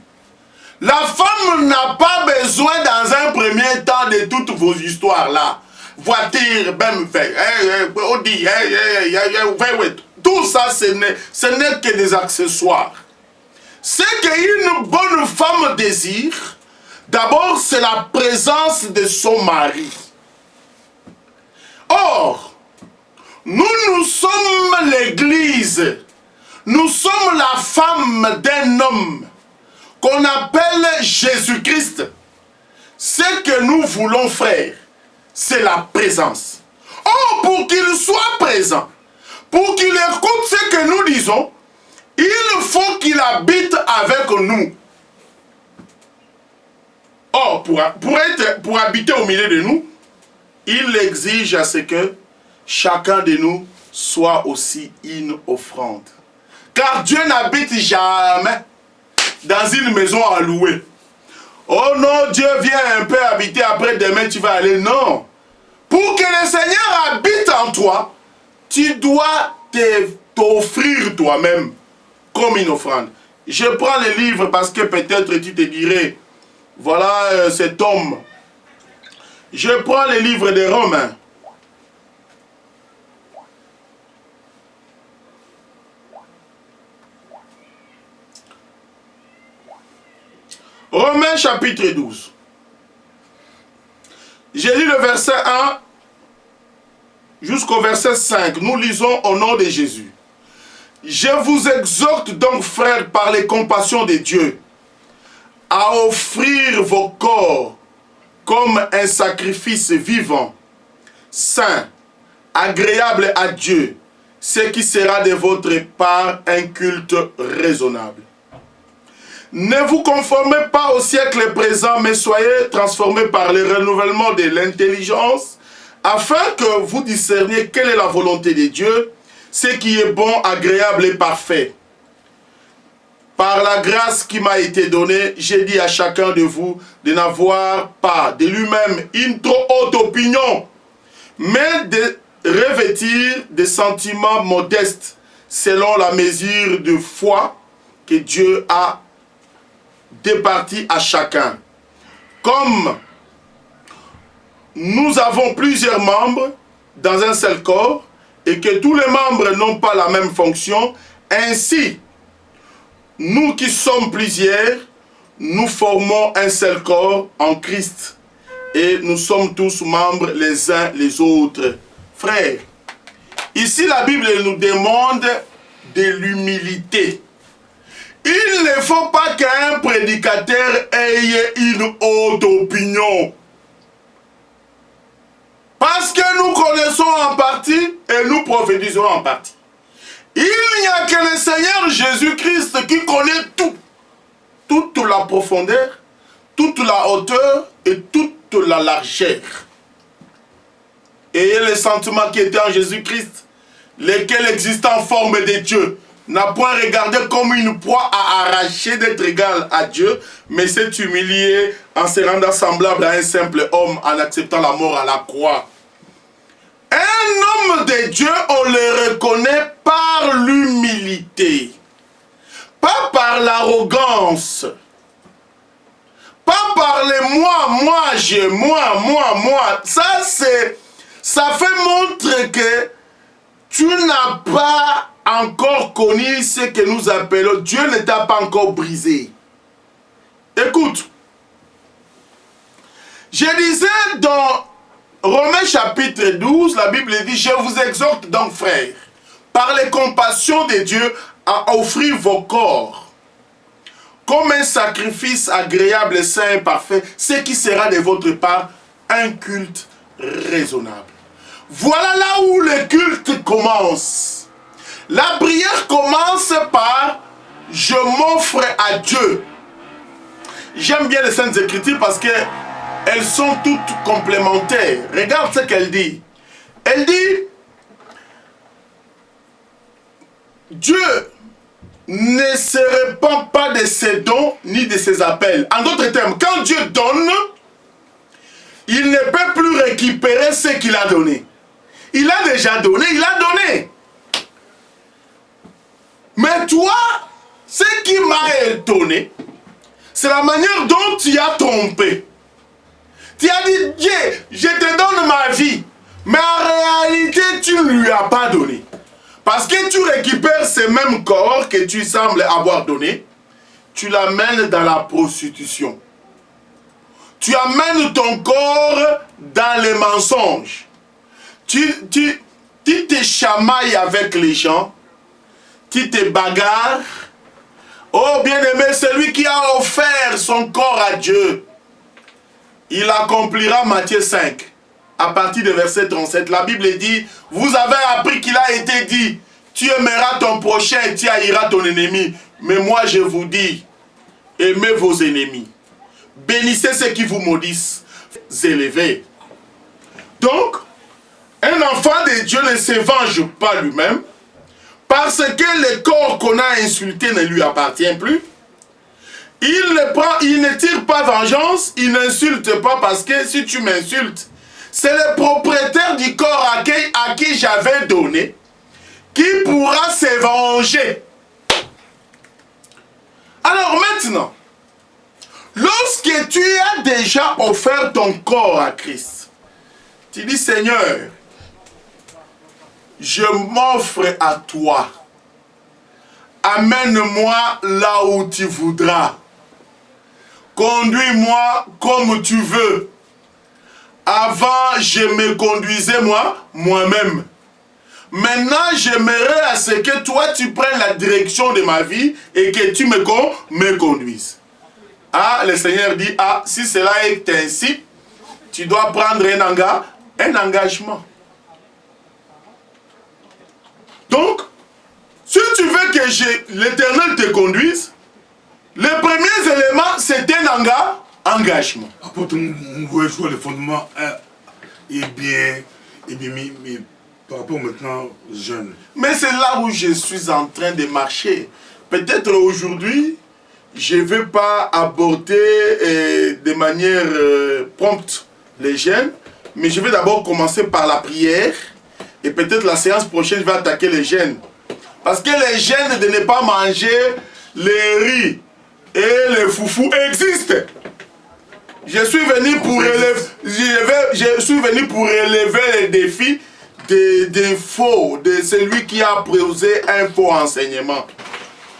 La femme n'a pas besoin dans un premier temps de toutes vos histoires là. Voiture, même fait, Audi, tout ça, ce n'est que des accessoires. Ce qu'une bonne femme désire, d'abord, c'est la présence de son mari. Or, nous sommes l'église. Nous sommes la femme d'un homme qu'on appelle Jésus-Christ. Ce que nous voulons faire, c'est la présence. Or, pour qu'il soit présent, pour qu'il écoute ce que nous disons, il faut qu'il habite avec nous. Or, pour habiter au milieu de nous, il exige à ce que chacun de nous soit aussi une offrande. Car Dieu n'habite jamais dans une maison à louer. Oh non, Dieu vient un peu habiter, après demain tu vas aller. Non. Pour que le Seigneur habite en toi, tu dois t'offrir toi-même comme une offrande. Je prends le livre parce que peut-être tu te dirais, voilà cet homme. Je prends le livre des Romains. Romains chapitre 12. J'ai lu le verset 1 jusqu'au verset 5. Nous lisons au nom de Jésus. Je vous exhorte donc, frères, par les compassions de Dieu, à offrir vos corps comme un sacrifice vivant, saint, agréable à Dieu, ce qui sera de votre part un culte raisonnable. Ne vous conformez pas au siècle présent, mais soyez transformés par le renouvellement de l'intelligence, afin que vous discerniez quelle est la volonté de Dieu, ce qui est bon, agréable et parfait. Par la grâce qui m'a été donnée, j'ai dit à chacun de vous de n'avoir pas de lui-même une trop haute opinion, mais de revêtir des sentiments modestes, selon la mesure de foi que Dieu a départi à chacun. Comme nous avons plusieurs membres dans un seul corps et que tous les membres n'ont pas la même fonction, ainsi, nous qui sommes plusieurs, nous formons un seul corps en Christ et nous sommes tous membres les uns les autres. Frères, ici la Bible nous demande de l'humilité. Il ne faut pas qu'un prédicateur ait une haute opinion. Parce que nous connaissons en partie et nous prophétisons en partie. Il n'y a que le Seigneur Jésus-Christ qui connaît tout. Toute la profondeur, toute la hauteur et toute la largeur. Et le sentiment qui était en Jésus-Christ, lequel existe en forme de Dieu, n'a point regardé comme une proie à arracher d'être égal à Dieu, mais s'est humilié en se rendant semblable à un simple homme en acceptant la mort à la croix. Un homme de Dieu, on le reconnaît par l'humilité, pas par l'arrogance, pas par les moi. Ça fait montre que tu n'as pas encore connu ce que nous appelons, Dieu ne t'a pas encore brisé. Écoute, je disais dans Romains chapitre 12, la Bible dit, je vous exhorte donc frères, par les compassions de Dieu, à offrir vos corps comme un sacrifice agréable, saint et parfait, ce qui sera de votre part un culte raisonnable. Voilà là où le culte commence. La prière commence par « je m'offre à Dieu ». J'aime bien les Saintes Écritures parce qu'elles sont toutes complémentaires. Regarde ce qu'elle dit. Elle dit « Dieu ne se répand pas de ses dons ni de ses appels ». En d'autres termes, quand Dieu donne, il ne peut plus récupérer ce qu'il a donné. Il a déjà donné, il a donné. Mais toi, ce qui m'a étonné, c'est la manière dont tu as trompé. Tu as dit, Dieu, je te donne ma vie. Mais en réalité, tu ne lui as pas donné. Parce que tu récupères ce même corps que tu sembles avoir donné, tu l'amènes dans la prostitution. Tu amènes ton corps dans les mensonges. Tu te chamailles avec les gens. Tu te bagarres. Oh bien-aimé, celui qui a offert son corps à Dieu, il accomplira Matthieu 5. À partir de verset 37, la Bible dit, vous avez appris qu'il a été dit, tu aimeras ton prochain et tu haïras ton ennemi. Mais moi je vous dis, aimez vos ennemis. Bénissez ceux qui vous maudissent. Élevez. Donc, un enfant de Dieu ne se venge pas lui-même, parce que le corps qu'on a insulté ne lui appartient plus. Il ne tire pas vengeance, il n'insulte pas, parce que si tu m'insultes, c'est le propriétaire du corps à qui j'avais donné qui pourra se venger. Alors maintenant, lorsque tu as déjà offert ton corps à Christ, tu dis, Seigneur, je m'offre à toi. Amène-moi là où tu voudras. Conduis-moi comme tu veux. Avant, je me conduisais moi-même. Maintenant, j'aimerais à ce que toi, tu prennes la direction de ma vie et que tu me conduises. Ah, le Seigneur dit, ah, si cela est ainsi, tu dois prendre un engagement. Donc, si tu veux que l'Éternel te conduise, les premiers éléments, c'est un engagement. Apôtre, vous voyez le fondement est bien mis, mais par rapport maintenant aux jeunes. Mais c'est là où je suis en train de marcher. Peut-être aujourd'hui, je ne vais pas aborder de manière prompte les jeunes, mais je vais d'abord commencer par la prière. Et peut-être la séance prochaine, je vais attaquer les jeunes. Parce que les jeunes de ne pas manger les riz et les foufous existent. je suis venu pour relever les défis des faux, de celui qui a posé un faux enseignement.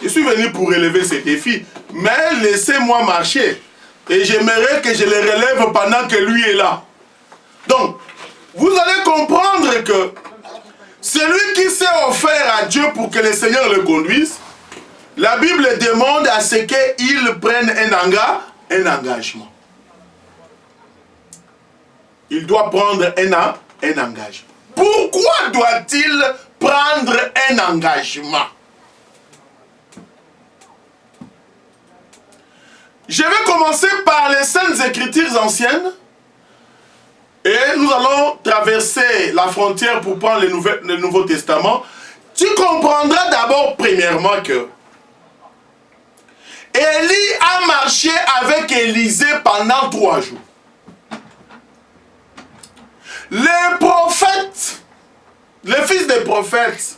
Je suis venu pour relever ces défis, mais laissez-moi marcher. Et j'aimerais que je les relève pendant que lui est là. Donc, vous allez comprendre que celui qui s'est offert à Dieu pour que le Seigneur le conduise, la Bible demande à ce qu'il prenne un engagement. Il doit prendre un engagement. Pourquoi doit-il prendre un engagement? Je vais commencer par les Saintes Écritures anciennes et nous allons traverser la frontière pour prendre le Nouveau Testament. Tu comprendras d'abord premièrement que Élie a marché avec Élisée pendant 3 jours. Les prophètes, les fils des prophètes,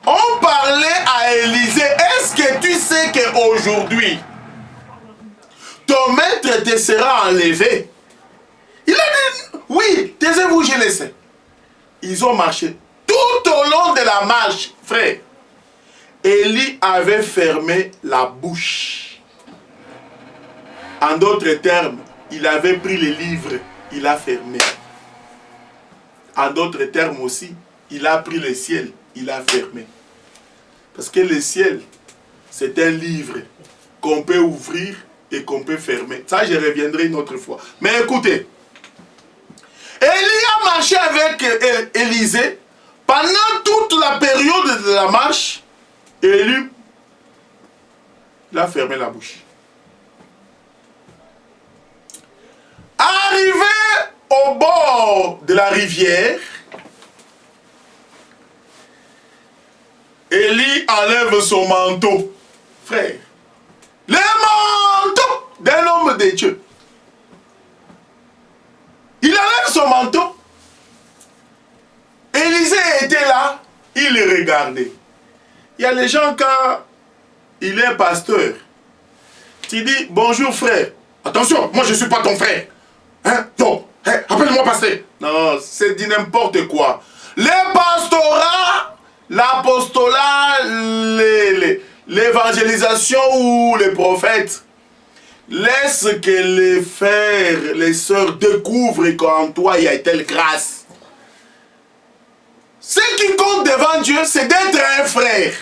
ont parlé à Élisée. Est-ce que tu sais qu'aujourd'hui, ton maître te sera enlevé? Il a dit, oui, taisez-vous, je le sais. Ils ont marché. Tout au long de la marche, frère, Élie avait fermé la bouche. En d'autres termes, il avait pris les livres, il a fermé. En d'autres termes aussi, il a pris le ciel, il a fermé. Parce que le ciel, c'est un livre qu'on peut ouvrir et qu'on peut fermer. Ça, je reviendrai une autre fois. Mais écoutez, Élie a marché avec Élisée pendant toute la période de la marche. Élie, il a fermé la bouche. Arrivé au bord de la rivière, Élie enlève son manteau. Frère, le manteau d'un homme de Dieu. Il enlève son manteau. Élisée était là, il le regardait. Il y a les gens, quand il est pasteur, tu dis bonjour frère. Attention, moi je ne suis pas ton frère. Hein? Non, hein? Appelle-moi pasteur. Non, c'est dit n'importe quoi. Les pastorats, l'apostolat, l'évangélisation ou les prophètes, laisse que les frères, les sœurs découvrent qu'en toi il y a telle grâce. Ce qui compte devant Dieu, c'est d'être un frère.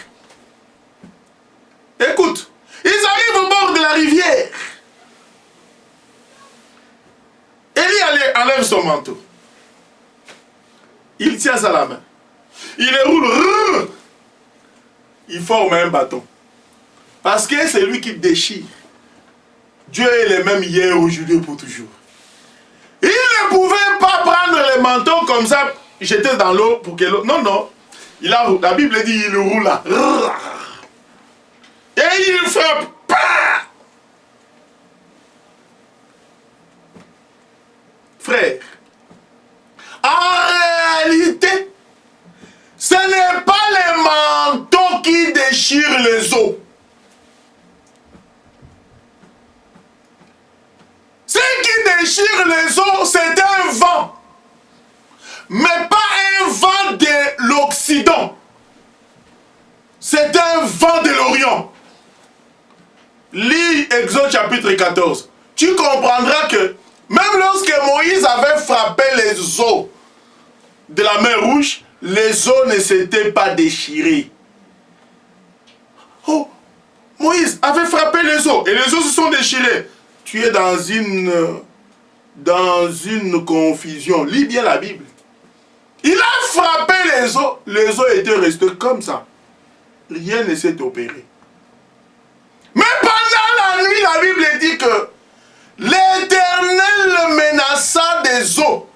Écoute, ils arrivent au bord de la rivière. Élie enlève son manteau. Il tient ça à la main. Il le roule. Il forme un bâton. Parce que c'est lui qui déchire. Dieu est le même hier, aujourd'hui, pour toujours. Il ne pouvait pas prendre le manteau comme ça, jeter dans l'eau pour que l'eau... Non, non. La Bible dit il roule là. Et il frappe. Frère, en réalité, ce n'est pas les manteaux qui déchirent les os. Ce qui déchire les os, c'est un vent. Mais pas un vent de l'Occident. C'est un vent de l'Orient. Lis Exode chapitre 14. Tu comprendras que même lorsque Moïse avait frappé les eaux de la mer Rouge, les eaux ne s'étaient pas déchirées. Oh, Moïse avait frappé les eaux et les eaux se sont déchirées. Tu es dans une confusion. Lis bien la Bible. Il a frappé les eaux étaient restées comme ça. Rien ne s'est opéré. Mais pendant la nuit, la Bible dit que l'Éternel menaça des eaux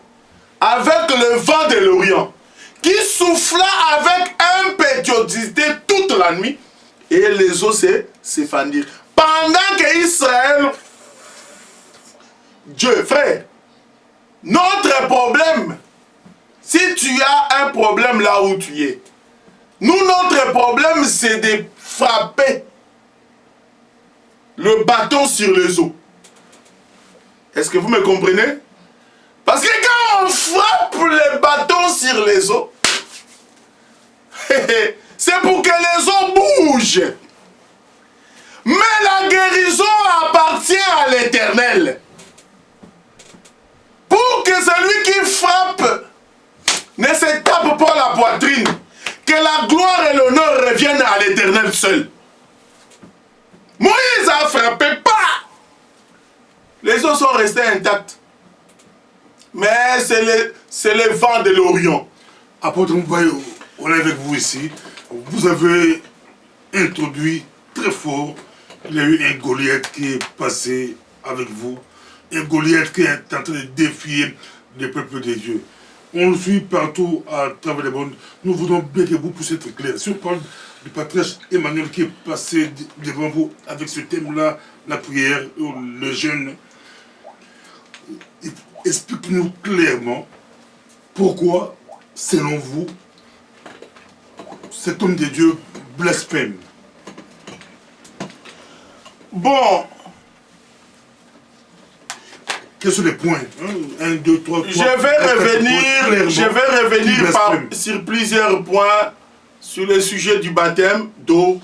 avec le vent de l'Orient qui souffla avec impétuosité toute la nuit et les eaux se fendirent. Pendant que Israël, Dieu, frère, notre problème, si tu as un problème là où tu es, nous, notre problème, c'est de frapper le bâton sur les eaux. Est-ce que vous me comprenez? Parce que quand on frappe les bâtons sur les eaux, c'est pour que les eaux bougent. Mais la guérison appartient à l'Éternel. Pour que celui qui frappe ne se tape pas la poitrine, que la gloire et l'honneur reviennent à l'Éternel seul. Moïse a frappé, pas. Les eaux sont restées intactes. Mais c'est le vent de l'Orient. Apôtre Mbaye, on est avec vous ici. Vous avez introduit très fort. Il y a eu un Goliath qui est passé avec vous. Un Goliath qui est en train de défier le peuple de Dieu. On le suit partout à travers le monde. Nous voulons bien que vous puissiez être clair. Si on parle du patriarche Emmanuel qui est passé devant vous avec ce thème-là, la prière, le jeûne, explique-nous clairement pourquoi, selon vous, cet homme de Dieu blasphème. Bon. Quels sont les points? 1, 2, 3, 4. Je vais revenir sur plusieurs points sur le sujet du baptême d'eau.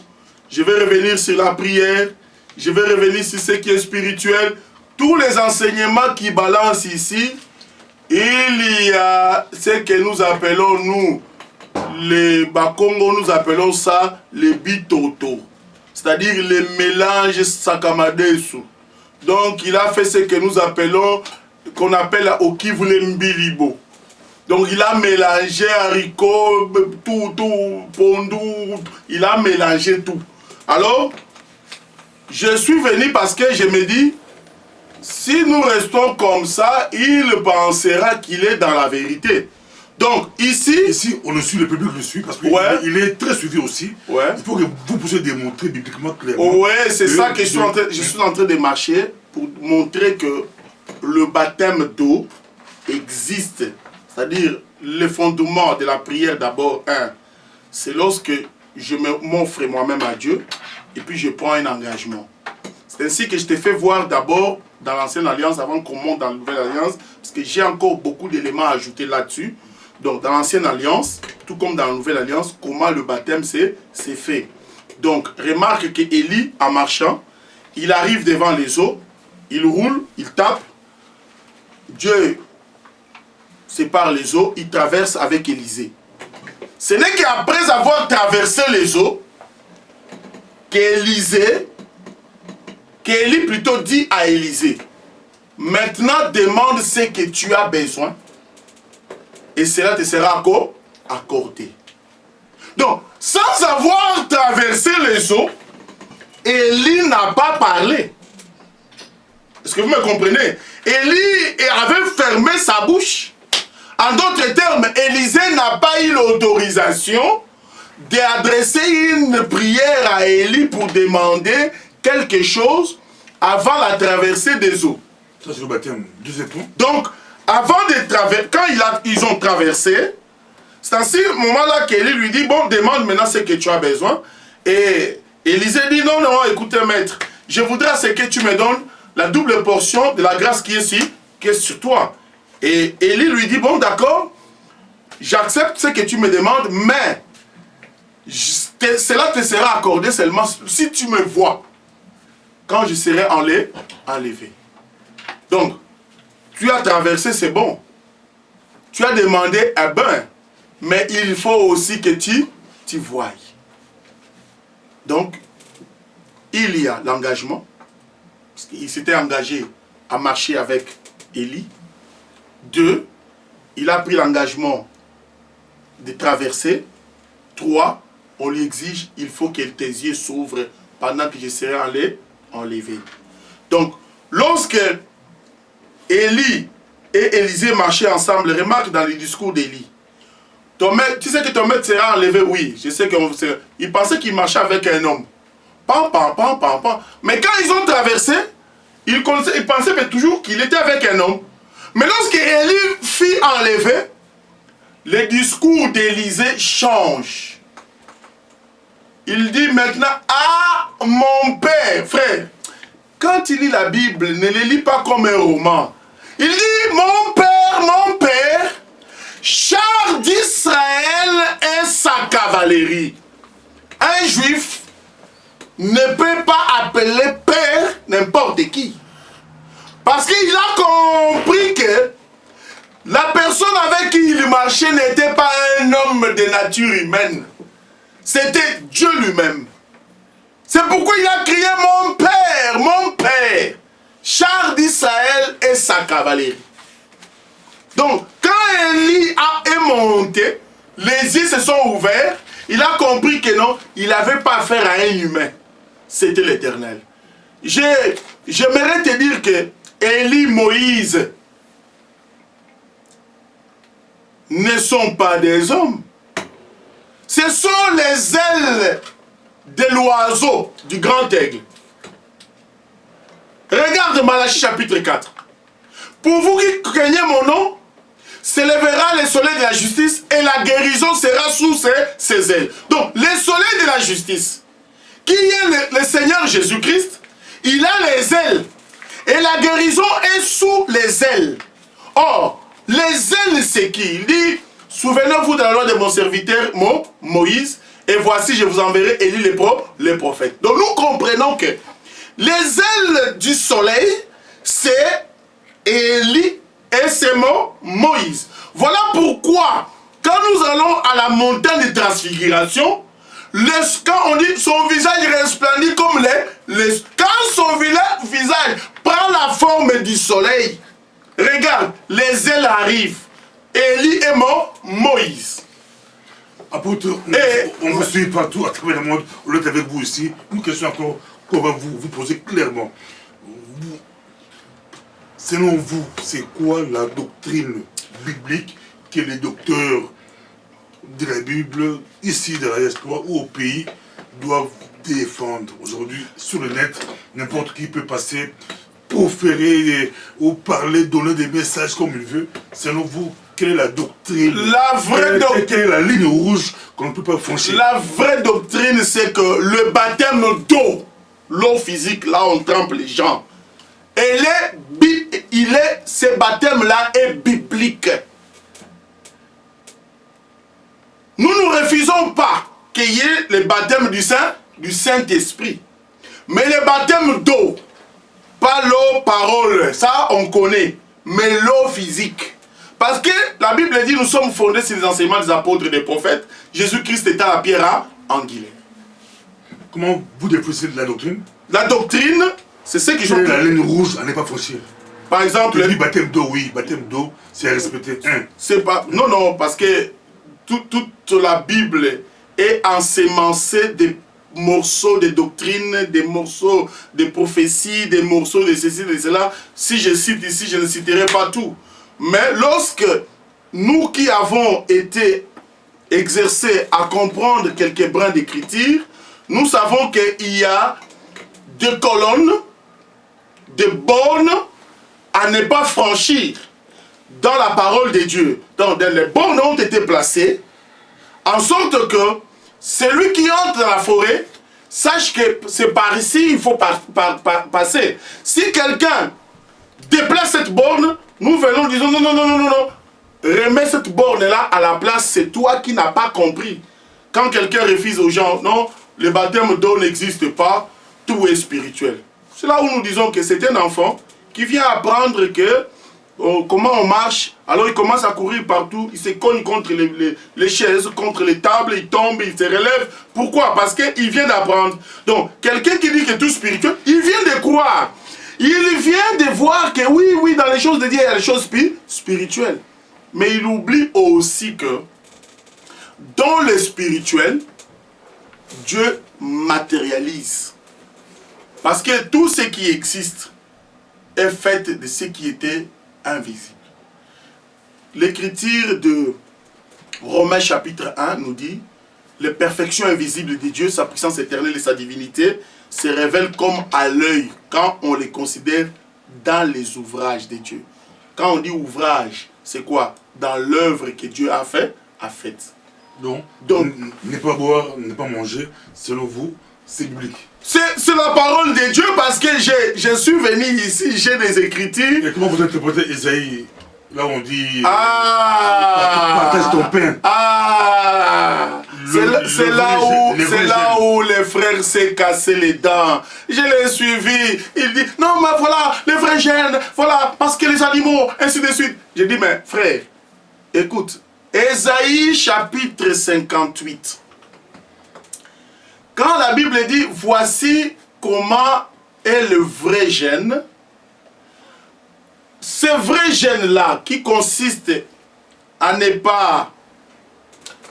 Je vais revenir sur la prière. Je vais revenir sur ce qui est spirituel. Tous les enseignements qui balancent ici, il y a ce que nous appelons, nous, les Bakongo, nous appelons ça les bitoto. C'est-à-dire les mélanges sakamadesu. Donc il a fait ce que nous appelons, qu'on appelle okivule-mbilibo. Donc il a mélangé haricots, tout, pondou, il a mélangé tout. Alors, je suis venu parce que je me dis, si nous restons comme ça, il pensera qu'il est dans la vérité. Donc ici on le suit, le public le suit, parce qu'il est très suivi aussi. Ouais. Il faut que vous puissiez démontrer bibliquement clairement. Ouais, c'est ça que je suis en train de marcher pour montrer que le baptême d'eau existe. C'est-à-dire, le fondement de la prière d'abord, c'est lorsque je m'offre moi-même à Dieu et puis je prends un engagement. C'est ainsi que je t'ai fait voir d'abord dans l'ancienne alliance avant qu'on monte dans la nouvelle alliance, parce que j'ai encore beaucoup d'éléments à ajouter là-dessus. Donc dans l'ancienne alliance, tout comme dans la nouvelle alliance, comment le baptême c'est fait. Donc remarque que Élie, en marchant, il arrive devant les eaux, il roule, il tape, Dieu sépare les eaux, il traverse avec Élisée. Ce n'est qu'après avoir traversé les eaux, qu'Élie plutôt dit à Élisée, maintenant demande ce que tu as besoin et cela te sera accordé. Donc, sans avoir traversé les eaux, Élie n'a pas parlé. Est-ce que vous me comprenez? Élie avait fermé sa bouche. En d'autres termes, Élisée n'a pas eu l'autorisation d'adresser une prière à Élie pour demander quelque chose avant la traversée des eaux. Ça, c'est le baptême. Deuxième point. Donc, avant de traverser, quand ils ont traversé, c'est à ce moment-là qu'Élie lui dit, bon, demande maintenant ce que tu as besoin. Et Élisée dit, non, non, écoutez, maître, je voudrais ce que tu me donnes la double portion de la grâce qui est sur toi. Et Élie lui dit, bon, d'accord, j'accepte ce que tu me demandes, mais cela te sera accordé seulement si tu me vois quand je serai enlevé. Donc, tu as traversé, c'est bon. Tu as demandé un bain, mais il faut aussi que tu voies. Donc, il y a l'engagement, parce qu'il s'était engagé à marcher avec Élie. 2, il a pris l'engagement de traverser. 3, on lui exige, il faut que tes yeux s'ouvrent pendant que je serai enlevé. Donc, lorsque Élie et Élisée marchaient ensemble, remarque dans le discours d'Élie, tu sais que ton maître sera enlevé, oui, je sais qu'il pensait qu'il marchait avec un homme. Pam, pam, pam, pam, pam. Mais quand ils ont traversé, ils pensaient toujours qu'il était avec un homme. Mais lorsque Élie fut enlevé, le discours d'Élisée change. Il dit maintenant, ah, mon père, frère, quand il lit la Bible, ne le lit pas comme un roman. Il dit, mon père, char d'Israël et sa cavalerie. Un juif ne peut pas appeler père n'importe qui. Parce qu'il a compris que la personne avec qui il marchait n'était pas un homme de nature humaine. C'était Dieu lui-même. C'est pourquoi il a crié mon père, char d'Israël et sa cavalerie. Donc, quand Élie est monté, les yeux se sont ouverts, il a compris que non, il n'avait pas affaire à un humain. C'était l'Éternel. J'aimerais te dire que Élie, Moïse ne sont pas des hommes. Ce sont les ailes de l'oiseau, du grand aigle. Regarde Malachie chapitre 4. Pour vous qui craignez mon nom, s'élèvera le soleil de la justice et la guérison sera sous ses ailes. Donc, le soleil de la justice, qui est le Seigneur Jésus-Christ, il a les ailes. Et la guérison est sous les ailes. Or, les ailes, c'est qui? Il dit, souvenez-vous de la loi de mon serviteur Moïse, et voici, je vous enverrai Élie les prophètes. Donc, nous comprenons que les ailes du soleil, c'est Élie et c'est Moïse. Voilà pourquoi, quand nous allons à la montagne de transfiguration, quand on dit son visage resplendit comme quand son visage prend la forme du soleil, regarde, les ailes arrivent. Élie et Moïse. Apôtre, on vous suit partout à travers le monde, on est avec vous ici. Une question encore qu'on va vous poser clairement. Selon vous, c'est quoi la doctrine biblique que les docteurs de la Bible, ici dans la diaspora ou au pays, doivent défendre? Aujourd'hui, sur le net, n'importe qui peut passer, proférer ou parler, donner des messages comme il veut. Selon vous, quelle est la doctrine? La vraie doctrine. Quelle est la ligne rouge qu'on ne peut pas franchir? La vraie doctrine, c'est que le baptême d'eau, l'eau physique, là on trempe les gens, ce baptême-là est biblique. Nous ne refusons pas qu'il y ait le baptême du Saint-Esprit. Mais le baptême d'eau, pas l'eau parole, ça on connaît, mais l'eau physique. Parce que la Bible dit nous sommes fondés sur les enseignements des apôtres et des prophètes. Jésus-Christ est à la pierre à anguiller. Comment vous définissez la doctrine? La doctrine, c'est ce qui... La ligne rouge à ne pas franchir. Par exemple... Tu dis baptême d'eau, oui, baptême d'eau, c'est à respecter. C'est pas... Non, parce que toute la Bible est ensémencée de morceaux de doctrine, des morceaux de prophéties, des morceaux de ceci, de cela. Si je cite ici, je ne citerai pas tout. Mais lorsque nous qui avons été exercés à comprendre quelques brins d'écriture, nous savons qu'il y a des colonnes, des bornes à ne pas franchir dans la parole de Dieu. Donc les bornes ont été placées en sorte que celui qui entre dans la forêt sache que c'est par ici il faut passer. Si quelqu'un déplace cette borne, nous venons disons non, remets cette borne-là à la place, c'est toi qui n'as pas compris. Quand quelqu'un refuse aux gens, non, le baptême d'eau n'existe pas, tout est spirituel. C'est là où nous disons que c'est un enfant qui vient apprendre que comment on marche, alors il commence à courir partout, il se cogne contre les chaises, contre les tables, il tombe, il se relève. Pourquoi? Parce qu'il vient d'apprendre. Donc, quelqu'un qui dit que tout spirituel, il vient de croire. Il vient de voir que oui, dans les choses de Dieu, il y a des choses spirituelles. Mais il oublie aussi que dans le spirituel, Dieu matérialise. Parce que tout ce qui existe est fait de ce qui était invisible. L'écriture de Romains chapitre 1 nous dit: les perfections invisibles de Dieu, sa puissance éternelle et sa divinité se révèlent comme à l'œil quand on les considère dans les ouvrages de Dieu. Quand on dit ouvrage, c'est quoi? Dans l'œuvre que Dieu a faite. Donc, ne pas boire, ne pas manger, selon vous, C'est biblique. C'est la parole de Dieu parce que je suis venu ici, j'ai des écritures. Et comment vous interprétez Esaïe? Là on dit partage ton pain. C'est là où les frères s'est cassé les dents. Je l'ai suivi. Il dit non mais voilà les vrais gènes, voilà parce que les animaux, ainsi de suite. J'ai dit mais frère, écoute, Esaïe chapitre 58. Quand la Bible dit voici comment est le vrai gène, ce vrai gène-là qui consiste à ne pas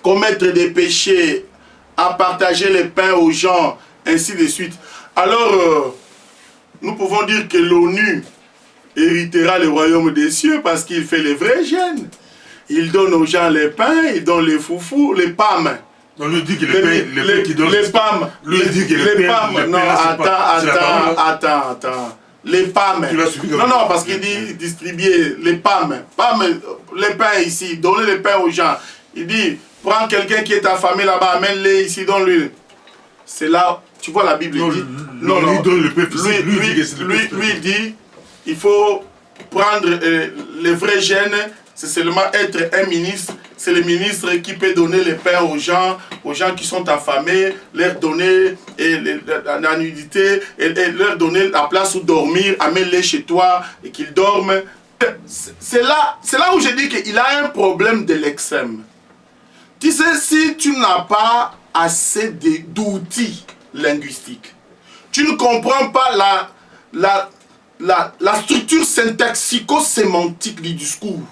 commettre des péchés, à partager les pains aux gens, ainsi de suite. Alors, nous pouvons dire que l'ONU héritera le royaume des cieux parce qu'il fait les vrais gènes. Il donne aux gens les pains, il donne les foufous, les pommes. On lui dit que les pains qui donnent... Les pommes. Lui dit que les pommes... Non, attends. Les pommes. Non, parce qu'il dit distribuer les pommes. Les pains ici, donner les pains aux gens. Il dit, prends quelqu'un qui est affamé là-bas, amène-les ici, donne-lui. C'est là, tu vois la Bible, il dit... Non, lui donne le pain physique, lui dit, il faut prendre les vrais gènes, c'est seulement être un ministre. C'est le ministre qui peut donner les pains aux gens qui sont affamés, leur donner la nudité, et leur donner la place où dormir, amène-les chez toi et qu'ils dorment. C'est là où je dis qu'il a un problème de l'extrême. Tu sais, si tu n'as pas assez d'outils linguistiques, tu ne comprends pas la structure syntaxico-sémantique du discours.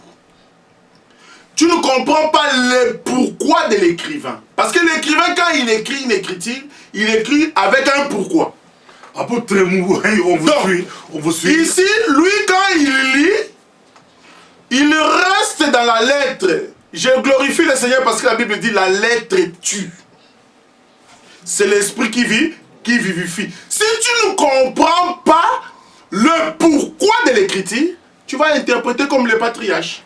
Tu ne comprends pas le pourquoi de l'écrivain. Parce que l'écrivain, quand il écrit une écriture, il écrit avec un pourquoi. Apôtre Moubouraï, on vous suit. Ici, lui, quand il lit, il reste dans la lettre. Je glorifie le Seigneur parce que la Bible dit la lettre tue. C'est l'esprit qui vivifie. Si tu ne comprends pas le pourquoi de l'écriture, tu vas interpréter comme le patriarche.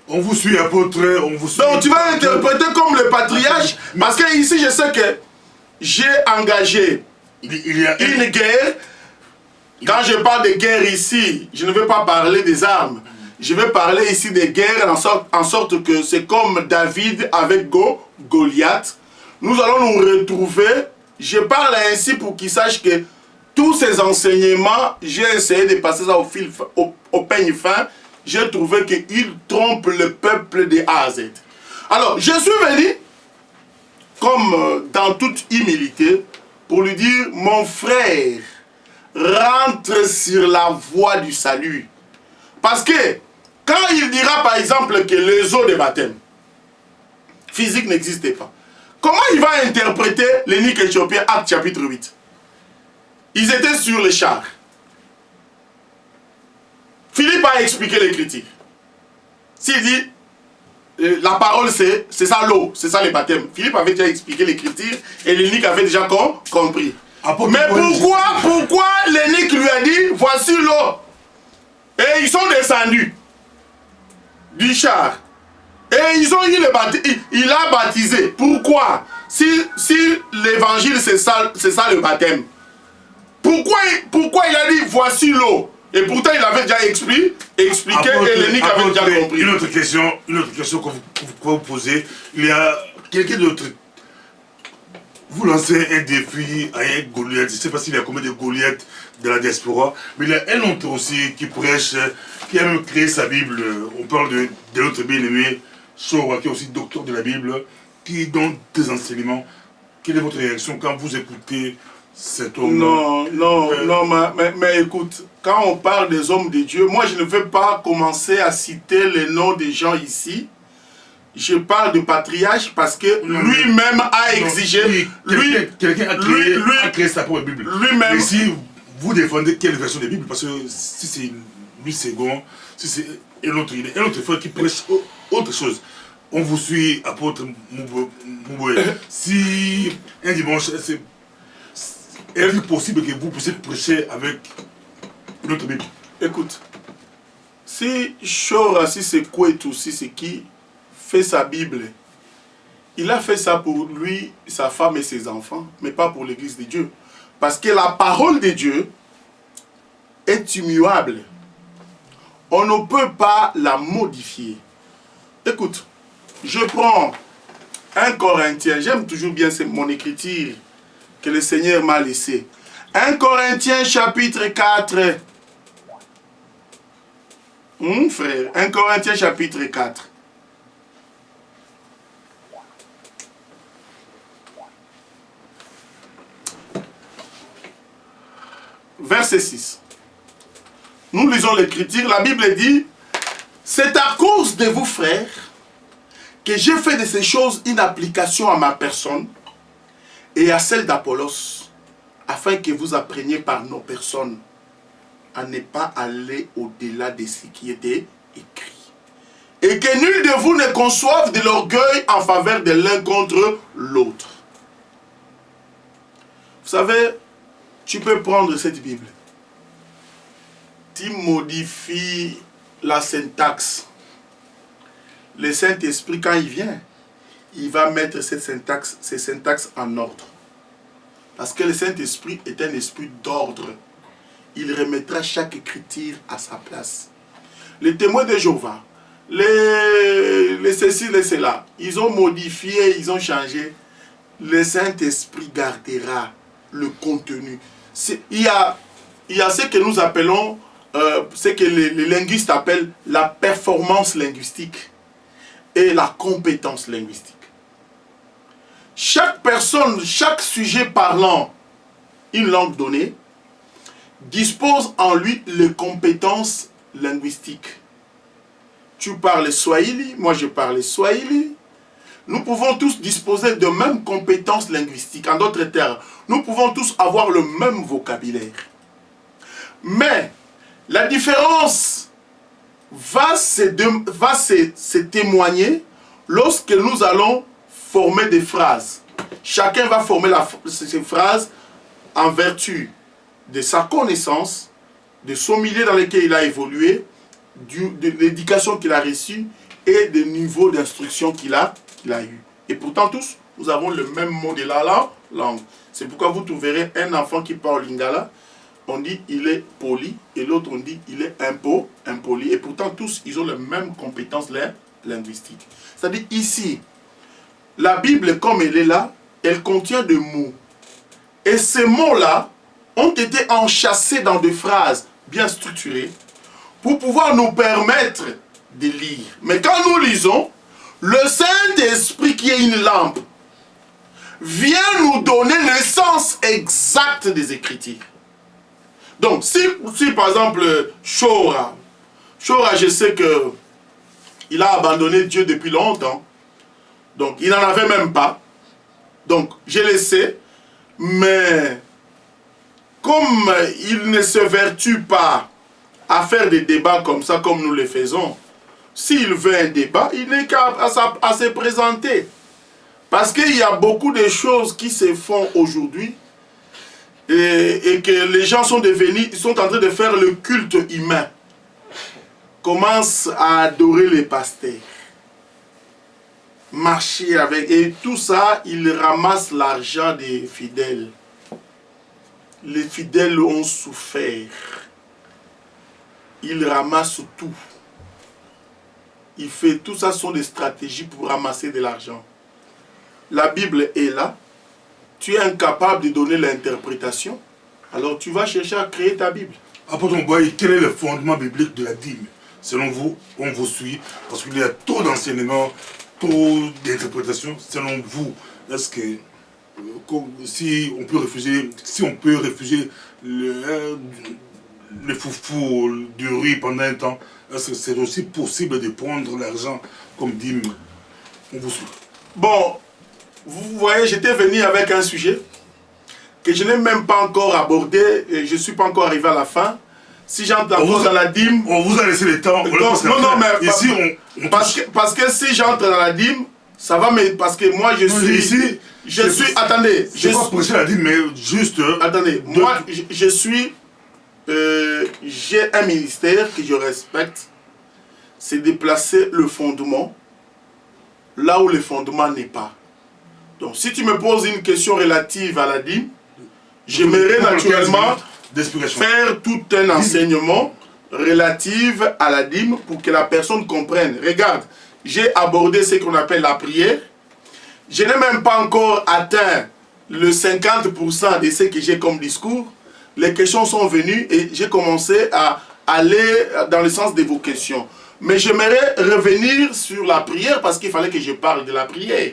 On vous suit, apôtre, on vous suit. Donc tu vas interpréter comme le patriarche, parce que ici je sais que j'ai engagé une guerre. Quand je parle de guerre ici, je ne veux pas parler des armes. Je vais parler ici des guerres en sorte que c'est comme David avec Goliath. Nous allons nous retrouver. Je parle ainsi pour qu'ils sachent que tous ces enseignements, j'ai essayé de passer ça au peigne fin. J'ai trouvé qu'il trompe le peuple de A à Z. Alors, je suis venu, comme dans toute humilité, pour lui dire, mon frère, rentre sur la voie du salut. Parce que, quand il dira par exemple que les eaux de baptême physique n'existaient pas, comment il va interpréter l'énigme éthiopien, Acte chapitre 8? Ils étaient sur les chars. Philippe a expliqué l'écriture. S'il dit, la parole c'est ça l'eau, c'est ça le baptême. Philippe avait déjà expliqué l'écriture et l'énigme avait déjà compris. Mais pourquoi l'énigme lui a dit, voici l'eau? Et ils sont descendus du char. Et ils ont eu le baptême, il a baptisé. Pourquoi? Si l'évangile c'est ça le baptême. Pourquoi il a dit, voici l'eau? Et pourtant, il avait déjà expliqué et l'énigme avait déjà compris. Une autre question que vous posez. Il y a quelqu'un d'autre. Vous lancez un défi à un Goliath. Je ne sais pas s'il y a combien de Goliaths de la diaspora. Mais il y a un autre aussi qui prêche, qui a même créé sa Bible. On parle de notre bien-aimé Sora, qui est aussi docteur de la Bible, qui donne des enseignements. Quelle est votre réaction quand vous écoutez cet homme? Non, mais écoute, quand on parle des hommes de Dieu, moi je ne veux pas commencer à citer les noms des gens ici. Je parle de patriarche parce que lui-même a exigé. Quelqu'un a créé sa propre Bible. Lui-même. Mais si vous défendez quelle version de Bible, parce que si c'est Louis II, si c'est un autre frère qui prêche autre chose. On vous suit, apôtre Mouboué. Si un dimanche, est-il possible que vous puissiez prêcher avec une autre Bible? Écoute, si Shora, si c'est Kwetu, si c'est qui fait sa Bible, il a fait ça pour lui, sa femme et ses enfants, mais pas pour l'église de Dieu. Parce que la parole de Dieu est immuable. On ne peut pas la modifier. Écoute, je prends 1 Corinthiens. J'aime toujours bien mon écriture que le Seigneur m'a laissée. 1 Corinthiens chapitre 4. Frère, 1 Corinthiens chapitre 4. Verset 6. Nous lisons l'écriture. La Bible dit, c'est à cause de vous, frères, que j'ai fait de ces choses une application à ma personne et à celle d'Apollos, afin que vous appreniez par nos personnes à ne pas aller au-delà de ce qui était écrit. Et que nul de vous ne conçoive de l'orgueil en faveur de l'un contre l'autre. Vous savez, tu peux prendre cette Bible. Tu modifies la syntaxe. Le Saint-Esprit, quand il vient, il va mettre ces syntaxes en ordre. Parce que le Saint-Esprit est un esprit d'ordre. Il remettra chaque écriture à sa place. Les témoins de Jéhovah, les ceci, les cela, ils ont modifié, ils ont changé. Le Saint-Esprit gardera le contenu. Il y a ce que nous appelons, ce que les linguistes appellent la performance linguistique et la compétence linguistique. Chaque personne, chaque sujet parlant une langue donnée dispose en lui les compétences linguistiques. Tu parles Swahili, moi je parle Swahili. Nous pouvons tous disposer de mêmes compétences linguistiques. En d'autres termes, nous pouvons tous avoir le même vocabulaire. Mais la différence va se témoigner lorsque nous allons former des phrases. Chacun va former ces phrases en vertu de sa connaissance, de son milieu dans lequel il a évolué, de l'éducation qu'il a reçue et des niveaux d'instruction qu'il a eu. Et pourtant tous, nous avons le même mot de la langue. C'est pourquoi vous trouverez un enfant qui parle lingala, on dit il est poli, et l'autre on dit il est impoli. Et pourtant tous, ils ont les mêmes compétences linguistiques. C'est-à-dire ici, la Bible comme elle est là, elle contient des mots. Et ces mots-là ont été enchâssés dans des phrases bien structurées pour pouvoir nous permettre de lire. Mais quand nous lisons, le Saint-Esprit qui est une lampe vient nous donner le sens exact des Écritures. Donc, si par exemple, Shora, je sais que il a abandonné Dieu depuis longtemps. Donc, il n'en avait même pas. Donc, je le sais. Mais, comme il ne se vertue pas à faire des débats comme ça, comme nous le faisons, s'il veut un débat, il n'est qu'à se présenter. Parce qu'il y a beaucoup de choses qui se font aujourd'hui et que les gens sont en train de faire le culte humain. Commencent à adorer les pasteurs. Marcher avec... Et tout ça, ils ramassent l'argent des fidèles. Les fidèles ont souffert. Ils ramassent tout. Tout ça sont des stratégies pour ramasser de l'argent. La Bible est là. Tu es incapable de donner l'interprétation. Alors tu vas chercher à créer ta Bible. Apôtre Mboye, quel est le fondement biblique de la dîme? Selon vous, on vous suit, parce qu'il y a trop d'enseignements, trop d'interprétations. Selon vous, est-ce que si on peut refuser le foufou du riz pendant un temps, est-ce que c'est aussi possible de prendre l'argent comme dîme? On vous suit. Bon, vous voyez, j'étais venu avec un sujet que je n'ai même pas encore abordé et je ne suis pas encore arrivé à la fin. Si j'entre dans la dîme... On vous a laissé le temps. Non, mais... Ici, parce que si j'entre dans la dîme, ça va me... Parce que moi, je suis... Attendez. Je ne vais pas prêcher la dîme, mais juste... Attendez, moi, je suis... j'ai un ministère que je respecte. C'est de placer le fondement là où le fondement n'est pas. Donc, si tu me poses une question relative à la dîme, j'aimerais naturellement faire tout un enseignement relatif à la dîme pour que la personne comprenne. Regarde, j'ai abordé ce qu'on appelle la prière. Je n'ai même pas encore atteint le 50% de ce que j'ai comme discours. Les questions sont venues et j'ai commencé à aller dans le sens de vos questions. Mais j'aimerais revenir sur la prière parce qu'il fallait que je parle de la prière.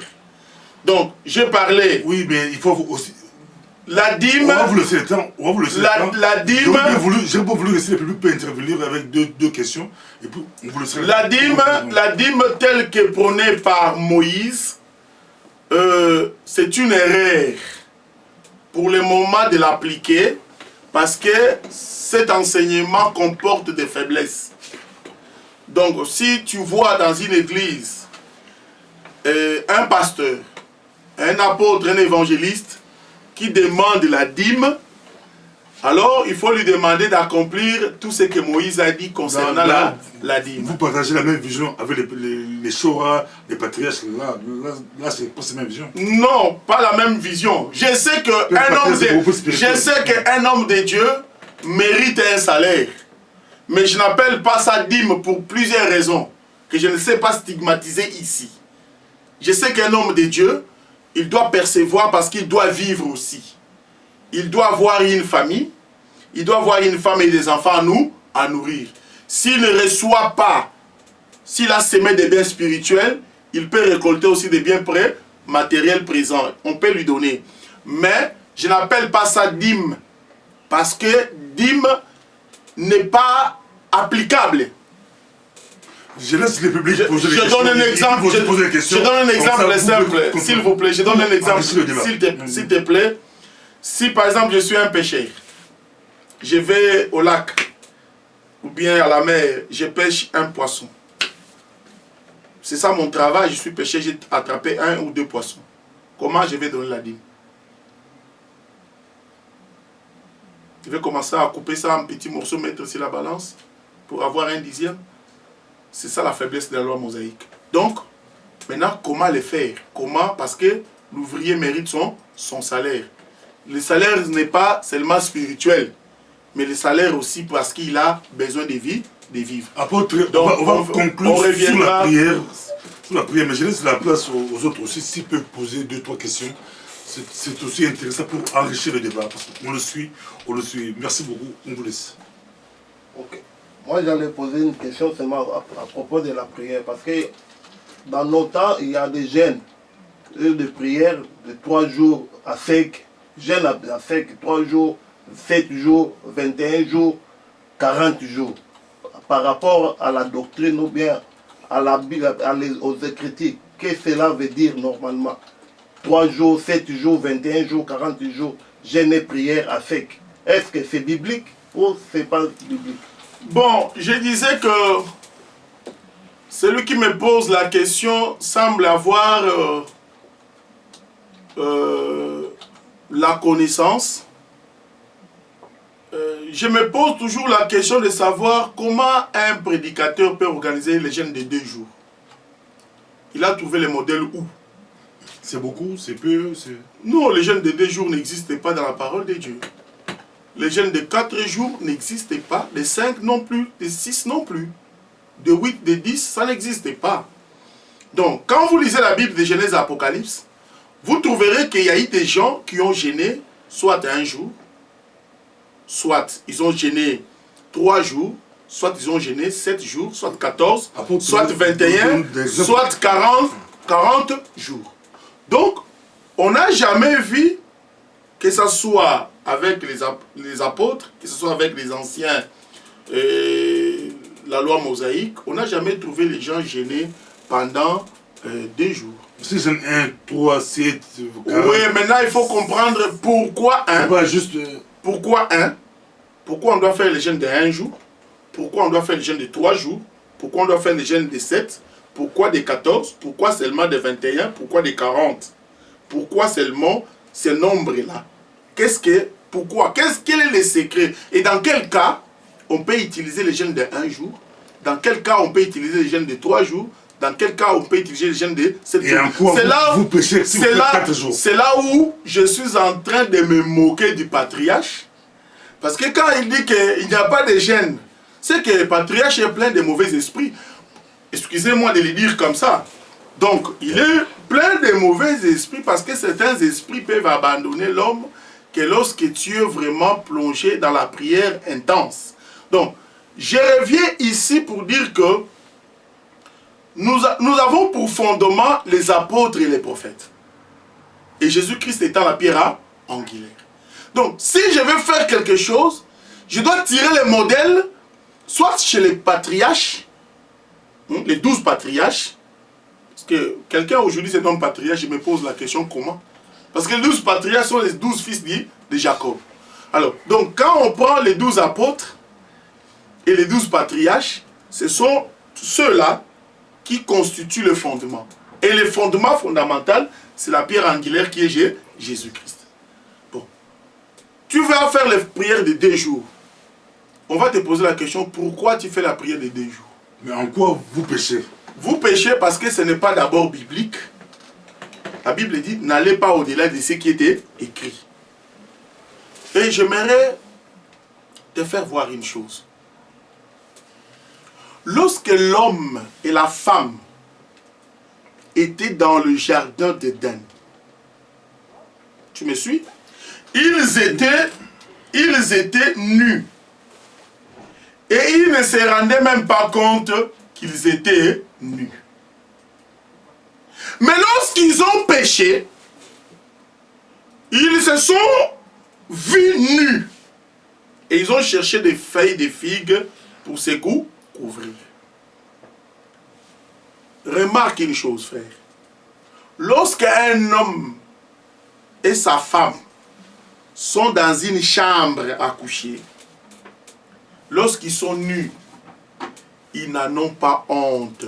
Donc, j'ai parlé... Oui, mais il faut aussi... La dîme... On va vous laisser le temps. La dîme... J'ai pas voulu laisser le public peut intervenir avec deux questions. Et puis, on vous laisse la dîme telle que prônée par Moïse, c'est une erreur pour le moment de l'appliquer parce que cet enseignement comporte des faiblesses. Donc, si tu vois dans une église un pasteur, un apôtre, un évangéliste qui demande la dîme, alors il faut lui demander d'accomplir tout ce que Moïse a dit concernant la dîme. Vous partagez la même vision avec les Shora, les patriarches, là c'est pas la même vision. Non, pas la même vision. Je sais qu'un homme de Dieu mérite un salaire. Mais je n'appelle pas ça dîme pour plusieurs raisons que je ne sais pas stigmatiser ici. Je sais qu'un homme de Dieu, il doit percevoir parce qu'il doit vivre aussi. Il doit avoir une famille, il doit avoir une femme et des enfants à nourrir. S'il ne reçoit pas, s'il a semé des biens spirituels, il peut récolter aussi des biens matériels présents. On peut lui donner. Mais je n'appelle pas ça dîme parce que dîme n'est pas applicable. Je laisse le public poser des questions. Je donne un exemple. Je donne un exemple simple, s'il vous plaît. Je donne un exemple, s'il te plaît. Si par exemple je suis un pêcheur, je vais au lac ou bien à la mer, je pêche un poisson. C'est ça mon travail, je suis pêcheur, j'ai attrapé 1 ou 2 poissons. Comment je vais donner la dîme? Je vais commencer à couper ça en petits morceaux, mettre sur la balance pour avoir 1/10. C'est ça la faiblesse de la loi mosaïque. Donc, maintenant, comment le faire? Comment? Parce que l'ouvrier mérite son salaire. Le salaire n'est pas seulement spirituel, mais le salaire aussi parce qu'il a besoin de vivre. Apôtre, donc, on va conclure sur la prière. Sur la prière, mais je laisse la place aux autres aussi, s'ils peuvent poser 2-3 questions. C'est aussi intéressant pour enrichir le débat, parce qu'on le suit, Merci beaucoup, on vous laisse. Ok. Moi, j'allais poser une question seulement à propos de la prière, parce que dans nos temps, il y a des jeûnes de prière de 3 jours à sec, jeûne à sec, 3 jours, 7 jours, 21 jours, 40 jours. Par rapport à la doctrine ou bien à la Bible, aux Écritures, qu'est-ce que cela veut dire normalement? 3 jours, 7 jours, 21 jours, 40 jours, jeûne et prière à sec. Est-ce que c'est biblique ou c'est pas biblique? Bon, je disais que celui qui me pose la question semble avoir la connaissance. Je me pose toujours la question de savoir comment un prédicateur peut organiser les jeûnes de 2 jours. Il a trouvé le modèle où? C'est beaucoup, c'est peu, Non, les jeûnes de 2 jours n'existent pas dans la parole de Dieu. Les jeûnes de 4 jours n'existent pas, de 5 non plus, de 6 non plus, de 8, de 10, ça n'existe pas. Donc, quand vous lisez la Bible de Genèse et Apocalypse, vous trouverez qu'il y a eu des gens qui ont jeûné soit 1 jour, soit ils ont jeûné 3 jours, soit ils ont jeûné 7 jours, soit 14, soit 21, soit 40 jours. Donc, on n'a jamais vu que ce soit avec les apôtres, que ce soit avec les anciens, la loi mosaïque, on n'a jamais trouvé les gens jeûner pendant 2 jours. Si c'est 1, 3, 7, 40... Oui, maintenant il faut comprendre pourquoi pas juste... Pourquoi on doit faire les jeûnes de 1 jour? Pourquoi on doit faire les jeûnes de 3 jours? Pourquoi on doit faire les jeûnes de 7? Pourquoi des 14? Pourquoi seulement des 21? Pourquoi des 40? Pourquoi seulement ces nombres-là? Pourquoi? Quel est le secret? Et dans quel cas on peut utiliser les jeûnes de 1 jour? Dans quel cas on peut utiliser les jeûnes de 3 jours? Dans quel cas on peut utiliser le jeûne de 7 jours? Et en quoi vous péchez si vous faites 4 jours? C'est là où je suis en train de me moquer du patriarche. Parce que quand il dit qu'il n'y a pas de jeûne, c'est que le patriarche est plein de mauvais esprits. Excusez-moi de le dire comme ça. Donc, il est plein de mauvais esprits parce que certains esprits peuvent abandonner l'homme que lorsque tu es vraiment plongé dans la prière intense. Donc, je reviens ici pour dire que nous avons pour fondement les apôtres et les prophètes. Et Jésus-Christ étant la pierre angulaire. Donc, si je veux faire quelque chose, je dois tirer le modèle, soit chez les patriarches, les 12 patriarches, parce que quelqu'un aujourd'hui c'est un patriarche, je me pose la question comment? Parce que les 12 patriarches sont les 12 fils de Jacob. Alors, donc quand on prend les 12 apôtres et les 12 patriarches, ce sont ceux-là qui constituent le fondement. Et le fondement fondamental, c'est la pierre angulaire qui est Jésus-Christ. Bon. Tu vas faire les prières de 2 jours. On va te poser la question, pourquoi tu fais la prière de 2 jours? Mais en quoi vous péchez? Vous péchez parce que ce n'est pas d'abord biblique. La Bible dit, n'allez pas au-delà de ce qui était écrit. Et j'aimerais te faire voir une chose. Lorsque l'homme et la femme étaient dans le jardin d'Éden, tu me suis? Ils étaient nus. Et ils ne se rendaient même pas compte qu'ils étaient nus. Mais lorsqu'ils ont péché, ils se sont vus nus. Et ils ont cherché des feuilles de figues pour se couvrir. Remarque une chose, frère. Lorsqu'un homme et sa femme sont dans une chambre à coucher, lorsqu'ils sont nus, ils n'en ont pas honte.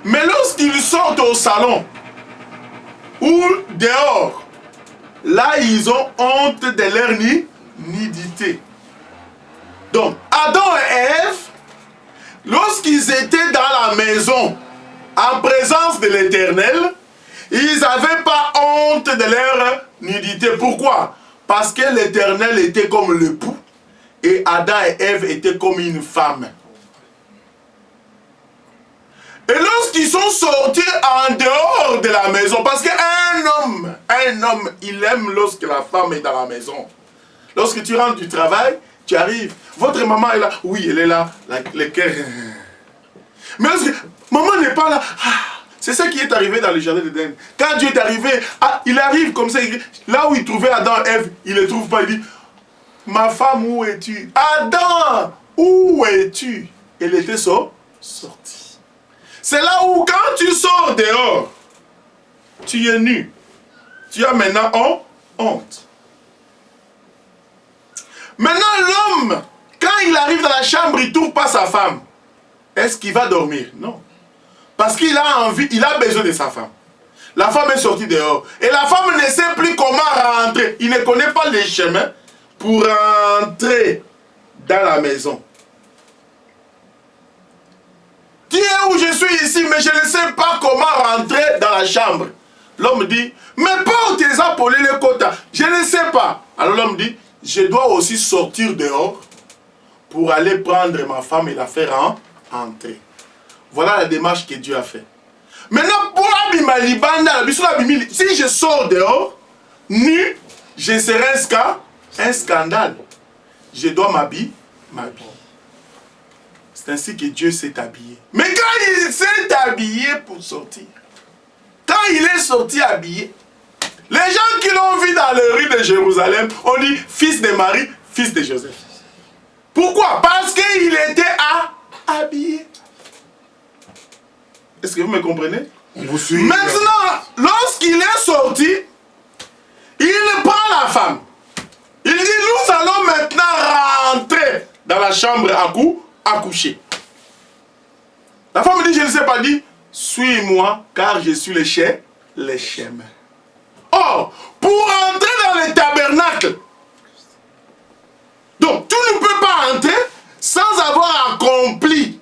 Mais lorsqu'ils sortent au salon ou dehors, là ils ont honte de leur nudité. Donc Adam et Ève, lorsqu'ils étaient dans la maison en présence de l'Éternel, ils n'avaient pas honte de leur nudité. Pourquoi? Parce que l'Éternel était comme l'époux et Adam et Ève étaient comme une femme. Et lorsqu'ils sont sortis en dehors de la maison, parce qu'un homme, il aime lorsque la femme est dans la maison. Lorsque tu rentres du travail, tu arrives, votre maman est là, oui, elle est là, le cœur. Mais lorsque maman n'est pas là, c'est ça qui est arrivé dans le jardin d'Éden. Quand Dieu est arrivé, il arrive comme ça, là où il trouvait Adam et Ève, il ne les trouve pas, il dit, ma femme, où es-tu? Adam, où es-tu? Elle était sortie. C'est là où quand tu sors dehors, tu es nu. Tu as maintenant honte. Maintenant l'homme, quand il arrive dans la chambre, il ne trouve pas sa femme. Est-ce qu'il va dormir? Non. Parce qu'il a envie, il a besoin de sa femme. La femme est sortie dehors. Et la femme ne sait plus comment rentrer. Il ne connaît pas les chemins pour rentrer dans la maison. Tu es où je suis ici, mais je ne sais pas comment rentrer dans la chambre. L'homme dit, mais porte tes apolés les quotas. Je ne sais pas. Alors l'homme dit, je dois aussi sortir dehors pour aller prendre ma femme et la faire entrer. Voilà la démarche que Dieu a fait. Maintenant, pour si je sors dehors, nu, je serai un scandale. Je dois m'habiller. C'est ainsi que Dieu s'est habillé. Mais quand il s'est habillé pour sortir, quand il est sorti habillé, les gens qui l'ont vu dans les rues de Jérusalem ont dit fils de Marie, fils de Joseph. Pourquoi? Parce qu'il était habillé. Est-ce que vous me comprenez? On vous suit. Maintenant, lorsqu'il est sorti, il prend la femme. Il dit, nous allons maintenant rentrer dans la chambre à coucher. La femme dit, je ne sais pas, dit, suis-moi, car je suis le chemin. Or, pour entrer dans le tabernacle, donc tu ne peux pas entrer sans avoir accompli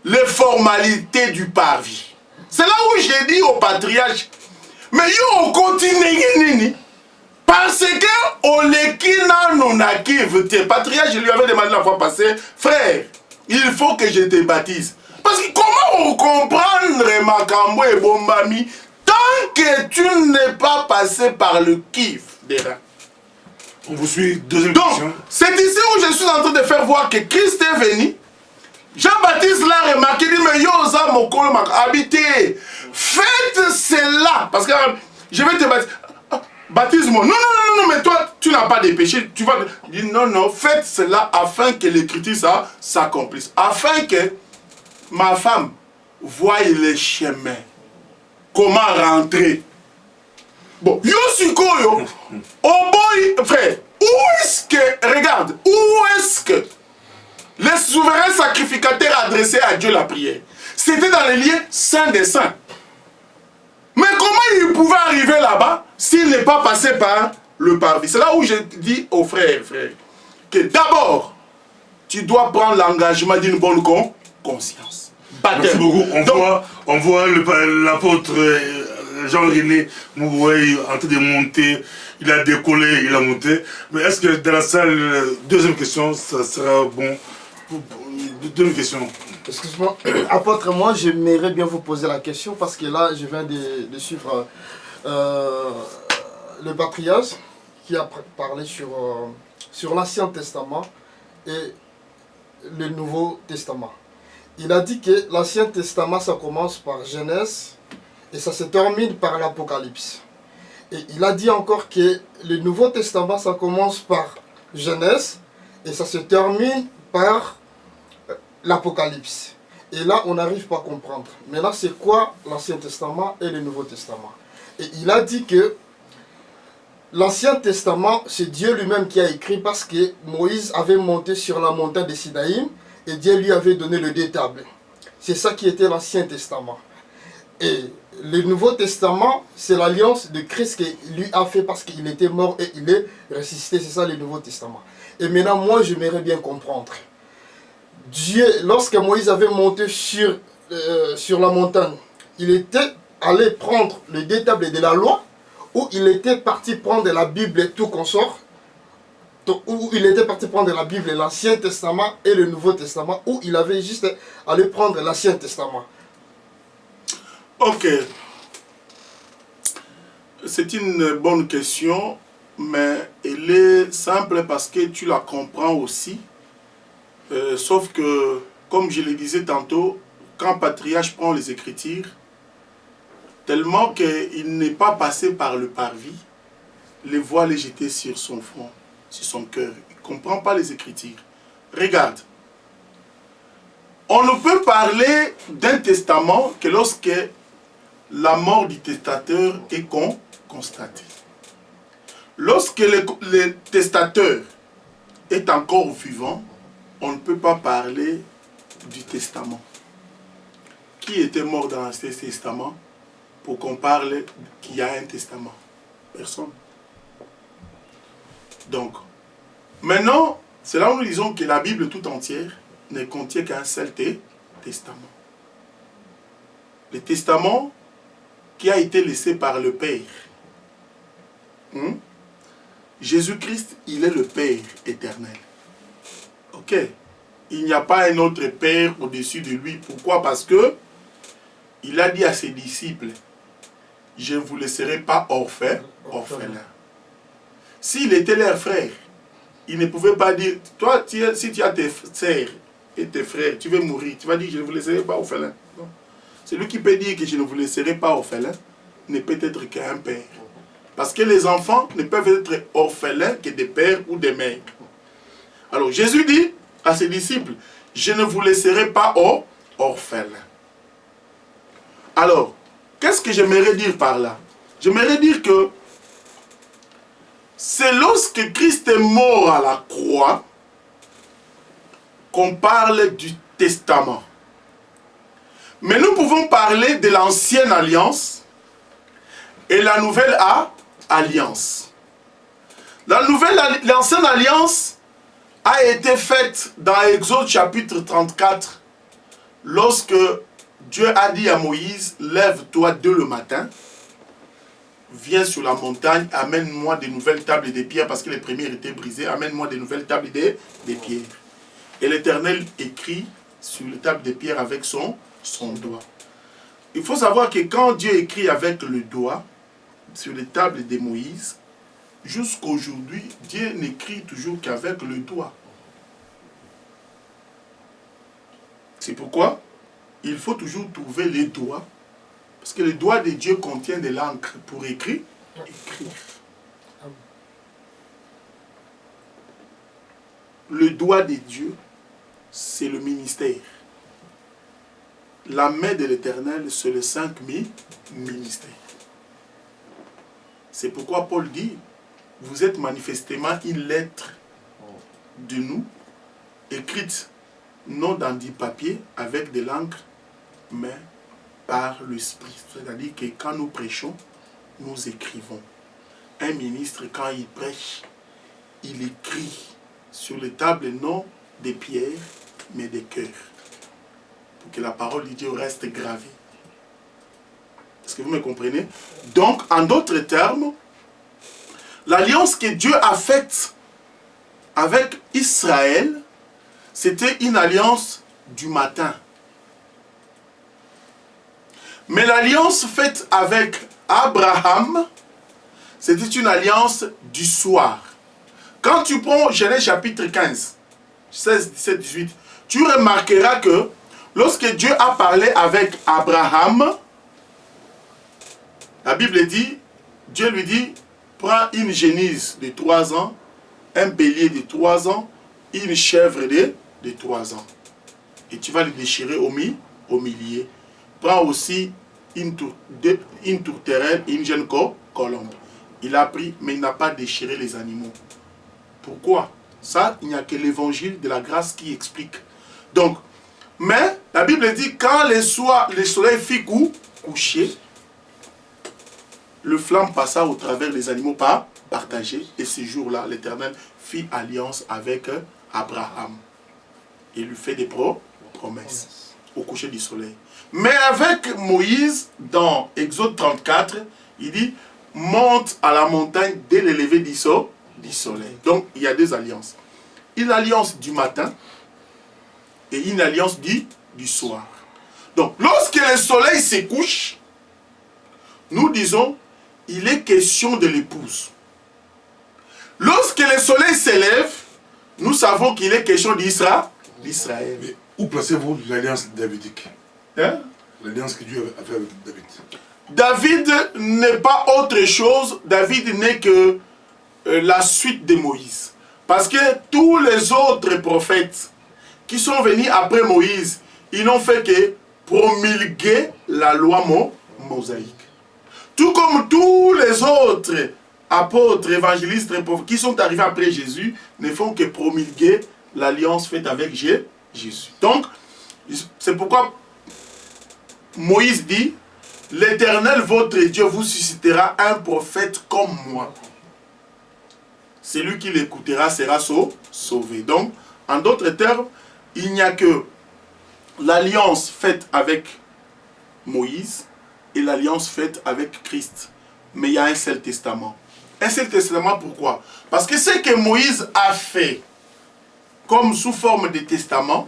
les formalités formalité du parvis. C'est là où j'ai dit au patriarche, mais yo continue parce que olekina nonaki voté. Patriarche, je lui avais demandé la fois passée, frère, il faut que je te baptise. Parce que comment comprendre Makambo et Bombami tant que tu n'es pas passé par le kiff des reins? On vous suit, deuxième Donc, question. c'est ici où je suis en train de faire voir que Christ est venu. Jean-Baptiste l'a remarqué, il dit, mais yo, ça, mon col m'a habité. Faites cela. Parce que je vais te baptiser. Baptise-moi. Non, mais toi, tu n'as pas de péché. Tu vas. Il dit, non, faites cela afin que l'écriture ça s'accomplisse. Afin que ma femme voie les chemins. Comment rentrer. Bon, yo sukoyo, oh boy, frère, où est-ce que, regarde, où est-ce que les souverains sacrificateurs adressaient à Dieu la prière? C'était dans les lieux saints des saints. Mais comment il pouvait arriver là-bas s'il n'est pas passé par le parvis? C'est là où je dis aux frères, que d'abord, tu dois prendre l'engagement d'une bonne conscience. Merci beaucoup. On voit l'apôtre Jean-René Mouboué en train de monter. Il a décollé, il a monté. Mais est-ce que dans la salle, deuxième question, ça sera bon? Deuxième question. Excuse-moi, apôtre, moi j'aimerais bien vous poser la question parce que là je viens de suivre le patriarche qui a parlé sur l'Ancien Testament et le Nouveau Testament. Il a dit que l'Ancien Testament ça commence par Genèse et ça se termine par l'Apocalypse. Et il a dit encore que le Nouveau Testament ça commence par Genèse et ça se termine par l'Apocalypse. Et là, on n'arrive pas à comprendre. Mais là, c'est quoi l'Ancien Testament et le Nouveau Testament? Et il a dit que l'Ancien Testament, c'est Dieu lui-même qui a écrit parce que Moïse avait monté sur la montagne de Sinaï et Dieu lui avait donné le détable. C'est ça qui était l'Ancien Testament. Et le Nouveau Testament, c'est l'alliance de Christ qu'il lui a fait parce qu'il était mort et il est ressuscité. C'est ça le Nouveau Testament. Et maintenant, moi, j'aimerais bien comprendre. Dieu, lorsque Moïse avait monté sur la montagne, il était allé prendre le détable de la loi ou il était parti prendre la Bible et tout consort, ou il était parti prendre la Bible, l'Ancien Testament et le Nouveau Testament, ou il avait juste allé prendre l'Ancien Testament. Ok. C'est une bonne question, mais elle est simple parce que tu la comprends aussi. Sauf que, comme je le disais tantôt, quand Patriarche prend les Écritures, tellement qu'il n'est pas passé par le parvis, les voiles les jeter sur son front, sur son cœur. Il ne comprend pas les Écritures. Regarde, on ne peut parler d'un testament que lorsque la mort du testateur est constatée. Lorsque le testateur est encore vivant, on ne peut pas parler du testament. Qui était mort dans l'Ancien Testament pour qu'on parle qu'il y a un testament? Personne. Donc, maintenant, c'est là où nous disons que la Bible tout entière ne contient qu'un seul testament. Le testament qui a été laissé par le Père. Jésus-Christ, il est le Père éternel. Ok, il n'y a pas un autre Père au-dessus de lui. Pourquoi? Parce que il a dit à ses disciples, je ne vous laisserai pas orphelins. S'il était leur frère, il ne pouvait pas dire, toi, si tu as tes sœurs et tes frères, tu veux mourir, tu vas dire, je ne vous laisserai pas orphelins. Celui qui peut dire que je ne vous laisserai pas orphelins ne peut être qu'un père. Parce que les enfants ne peuvent être orphelins que des pères ou des mères. Alors Jésus dit à ses disciples, je ne vous laisserai pas orphelins. Alors, qu'est-ce que j'aimerais dire par là? J'aimerais dire que c'est lorsque Christ est mort à la croix qu'on parle du testament. Mais nous pouvons parler de l'ancienne alliance et la nouvelle alliance. L'ancienne alliance a été faite dans Exode chapitre 34 lorsque Dieu a dit à Moïse, lève-toi dès le matin, viens sur la montagne, amène-moi des nouvelles tables et des pierres, parce que les premières étaient brisées, amène-moi des nouvelles tables et des pierres. Et l'Éternel écrit sur les tables des pierres avec son doigt. Il faut savoir que quand Dieu écrit avec le doigt, sur les tables de Moïse, jusqu'à aujourd'hui, Dieu n'écrit toujours qu'avec le doigt. C'est pourquoi il faut toujours trouver les doigts, parce que le doigt de Dieu contient de l'encre pour écrire. Le doigt de Dieu, c'est le ministère. La main de l'Éternel, c'est les 5000 ministères. C'est pourquoi Paul dit, vous êtes manifestement une lettre de nous, écrite non dans du papier avec de l'encre, mais par l'Esprit. C'est-à-dire que quand nous prêchons, nous écrivons. Un ministre, quand il prêche, il écrit sur les tables non des pierres, mais des cœurs. Pour que la parole de Dieu reste gravée. Est-ce que vous me comprenez? Donc, en d'autres termes, l'alliance que Dieu a faite avec Israël, c'était une alliance du matin. Mais l'alliance faite avec Abraham, c'était une alliance du soir. Quand tu prends Genèse chapitre 15, 16, 17, 18, tu remarqueras que lorsque Dieu a parlé avec Abraham, la Bible dit, Dieu lui dit, prends une génisse de 3 ans, un bélier de 3 ans, une chèvre de 3 ans. Et tu vas le déchirer au milieu. Prends aussi une tourterelle et une jeune colombe. Il a pris, mais il n'a pas déchiré les animaux. Pourquoi? Ça, il n'y a que l'évangile de la grâce qui explique. Donc, mais la Bible dit, quand le soleil fit coucher, le flamme passa au travers des animaux partagés. Et ce jour-là, l'Éternel fit alliance avec Abraham. Et lui fait des promesses au coucher du soleil. Mais avec Moïse, dans Exode 34, il dit, monte à la montagne dès le lever du soleil. Donc, il y a 2 alliances. Une alliance du matin et une alliance du soir. Donc, lorsque le soleil se couche, nous disons, il est question de l'épouse. Lorsque le soleil s'élève, nous savons qu'il est question d'Israël. Mais où placez-vous l'alliance davidique? Hein? L'alliance que Dieu a fait avec David. David n'est pas autre chose. David n'est que la suite de Moïse. Parce que tous les autres prophètes qui sont venus après Moïse, ils n'ont fait que promulguer la loi mosaïque. Tout comme tous les autres apôtres, évangélistes qui sont arrivés après Jésus ne font que promulguer l'alliance faite avec Jésus. Donc, c'est pourquoi Moïse dit, l'Éternel votre Dieu vous suscitera un prophète comme moi. Celui qui l'écoutera sera sauvé. Donc, en d'autres termes, il n'y a que l'alliance faite avec Moïse et l'alliance faite avec Christ. Mais il y a un seul testament. Un seul testament, pourquoi? Parce que ce que Moïse a fait, comme sous forme de testament,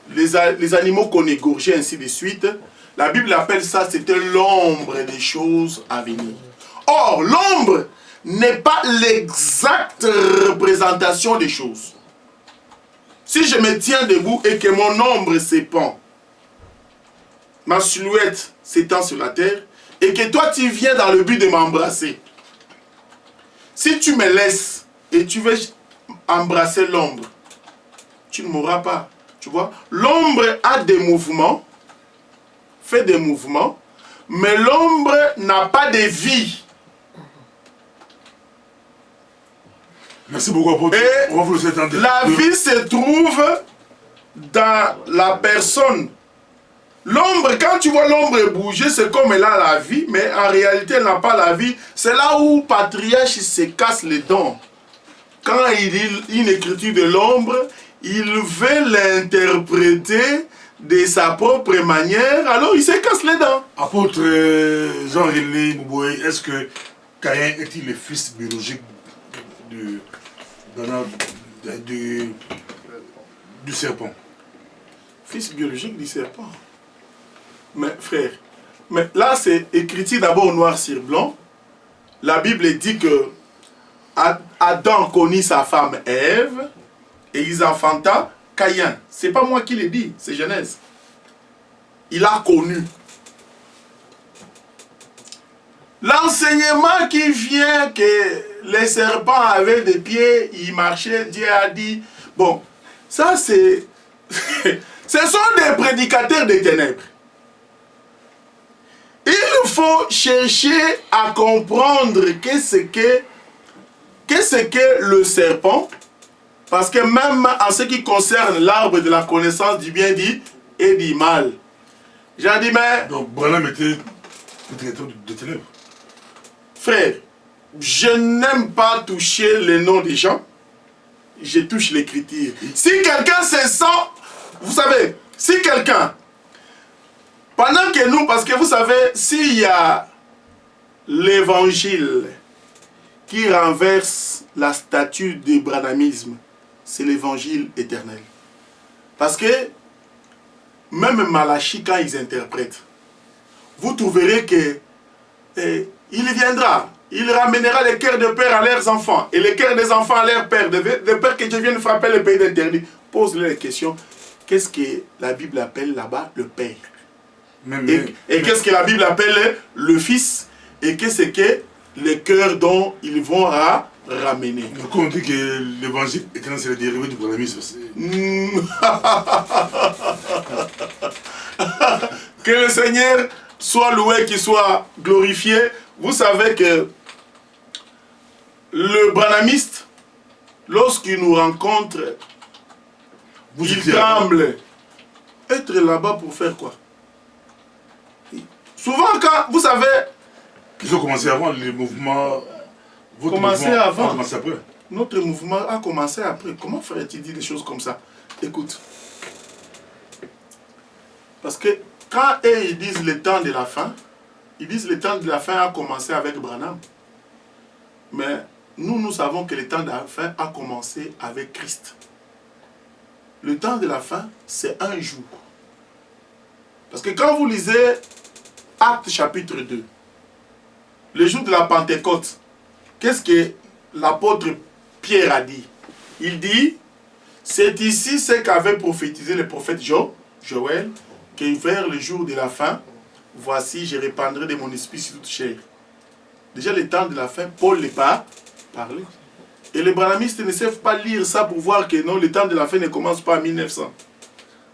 les animaux qu'on égorgeait, ainsi de suite, la Bible appelle ça, c'était l'ombre des choses à venir. Or, l'ombre n'est pas l'exacte représentation des choses. Si je me tiens debout et que mon ombre s'épand, ma silhouette s'étend sur la terre, et que toi tu viens dans le but de m'embrasser, si tu me laisses et tu veux embrasser l'ombre, tu ne mourras pas. Tu vois, l'ombre a des mouvements, fait des mouvements, mais l'ombre n'a pas de vie. Merci beaucoup, apôtre. Et on va vous attendre. La vie se trouve dans la personne. L'ombre, quand tu vois l'ombre bouger, c'est comme elle a la vie, mais en réalité, elle n'a pas la vie. C'est là où Patriarche se casse les dents. Quand il lit une écriture de l'ombre, il veut l'interpréter de sa propre manière, alors il se casse les dents. Apôtre Jean-René Mouboé, est-ce que Caïn est-il le fils biologique du serpent? Fils biologique du serpent. Mais frère, mais là c'est écrit d'abord noir sur blanc. La Bible dit que Adam connut sa femme Ève et ils enfanta Caïn. C'est pas moi qui l'ai dit, c'est Genèse. Il a connu. L'enseignement qui vient que les serpents avaient des pieds, ils marchaient, Dieu a dit. Bon, ça c'est... Ce sont des prédicateurs des ténèbres. Il faut chercher à comprendre qu'est-ce que le serpent, parce que même en ce qui concerne l'arbre de la connaissance du bien dit et du mal. J'ai dit, mais... Donc Branham était prédicateur de ténèbres. Frère, je n'aime pas toucher les noms des gens. Je touche l'écriture. Si quelqu'un se sent... Vous savez, si quelqu'un... Pendant que nous, parce que vous savez, s'il y a l'évangile qui renverse la statue du branhamisme, c'est l'évangile éternel. Parce que même Malachie, quand ils interprètent, vous trouverez que il viendra, il ramènera les cœurs de père à leurs enfants et les cœurs des enfants à leurs pères, de père que Dieu vienne frapper le pays d'interdit. Pose-les les questions. Qu'est-ce que la Bible appelle là-bas le père? Et qu'est-ce que la Bible appelle le fils? Et qu'est-ce que les cœurs dont ils vont ramener? Donc on dit que l'évangile éternel c'est le dérivé du branhamisme. Que le Seigneur soit loué, qu'il soit glorifié. Vous savez que le branhamiste, lorsqu'il nous rencontre, il tremble. Être là-bas pour faire quoi? Souvent quand, vous savez... Ils ont commencé avant, les mouvements... Commencé avant. A commencé après. Notre mouvement a commencé après. Comment ferait-il dire des choses comme ça? Écoute. Parce que quand ils disent le temps de la fin, ils disent le temps de la fin a commencé avec Branham. Mais nous savons que le temps de la fin a commencé avec Christ. Le temps de la fin, c'est un jour. Parce que quand vous lisez Actes chapitre 2, le jour de la Pentecôte, qu'est-ce que l'apôtre Pierre a dit? Il dit, c'est ici ce qu'avait prophétisé le prophète Joël, que vers le jour de la fin, voici, je répandrai de mon esprit sur toute chair. Déjà, le temps de la fin, Paul n'est pas parlé. Et les branhamistes ne savent pas lire ça pour voir que non, le temps de la fin ne commence pas en 1900.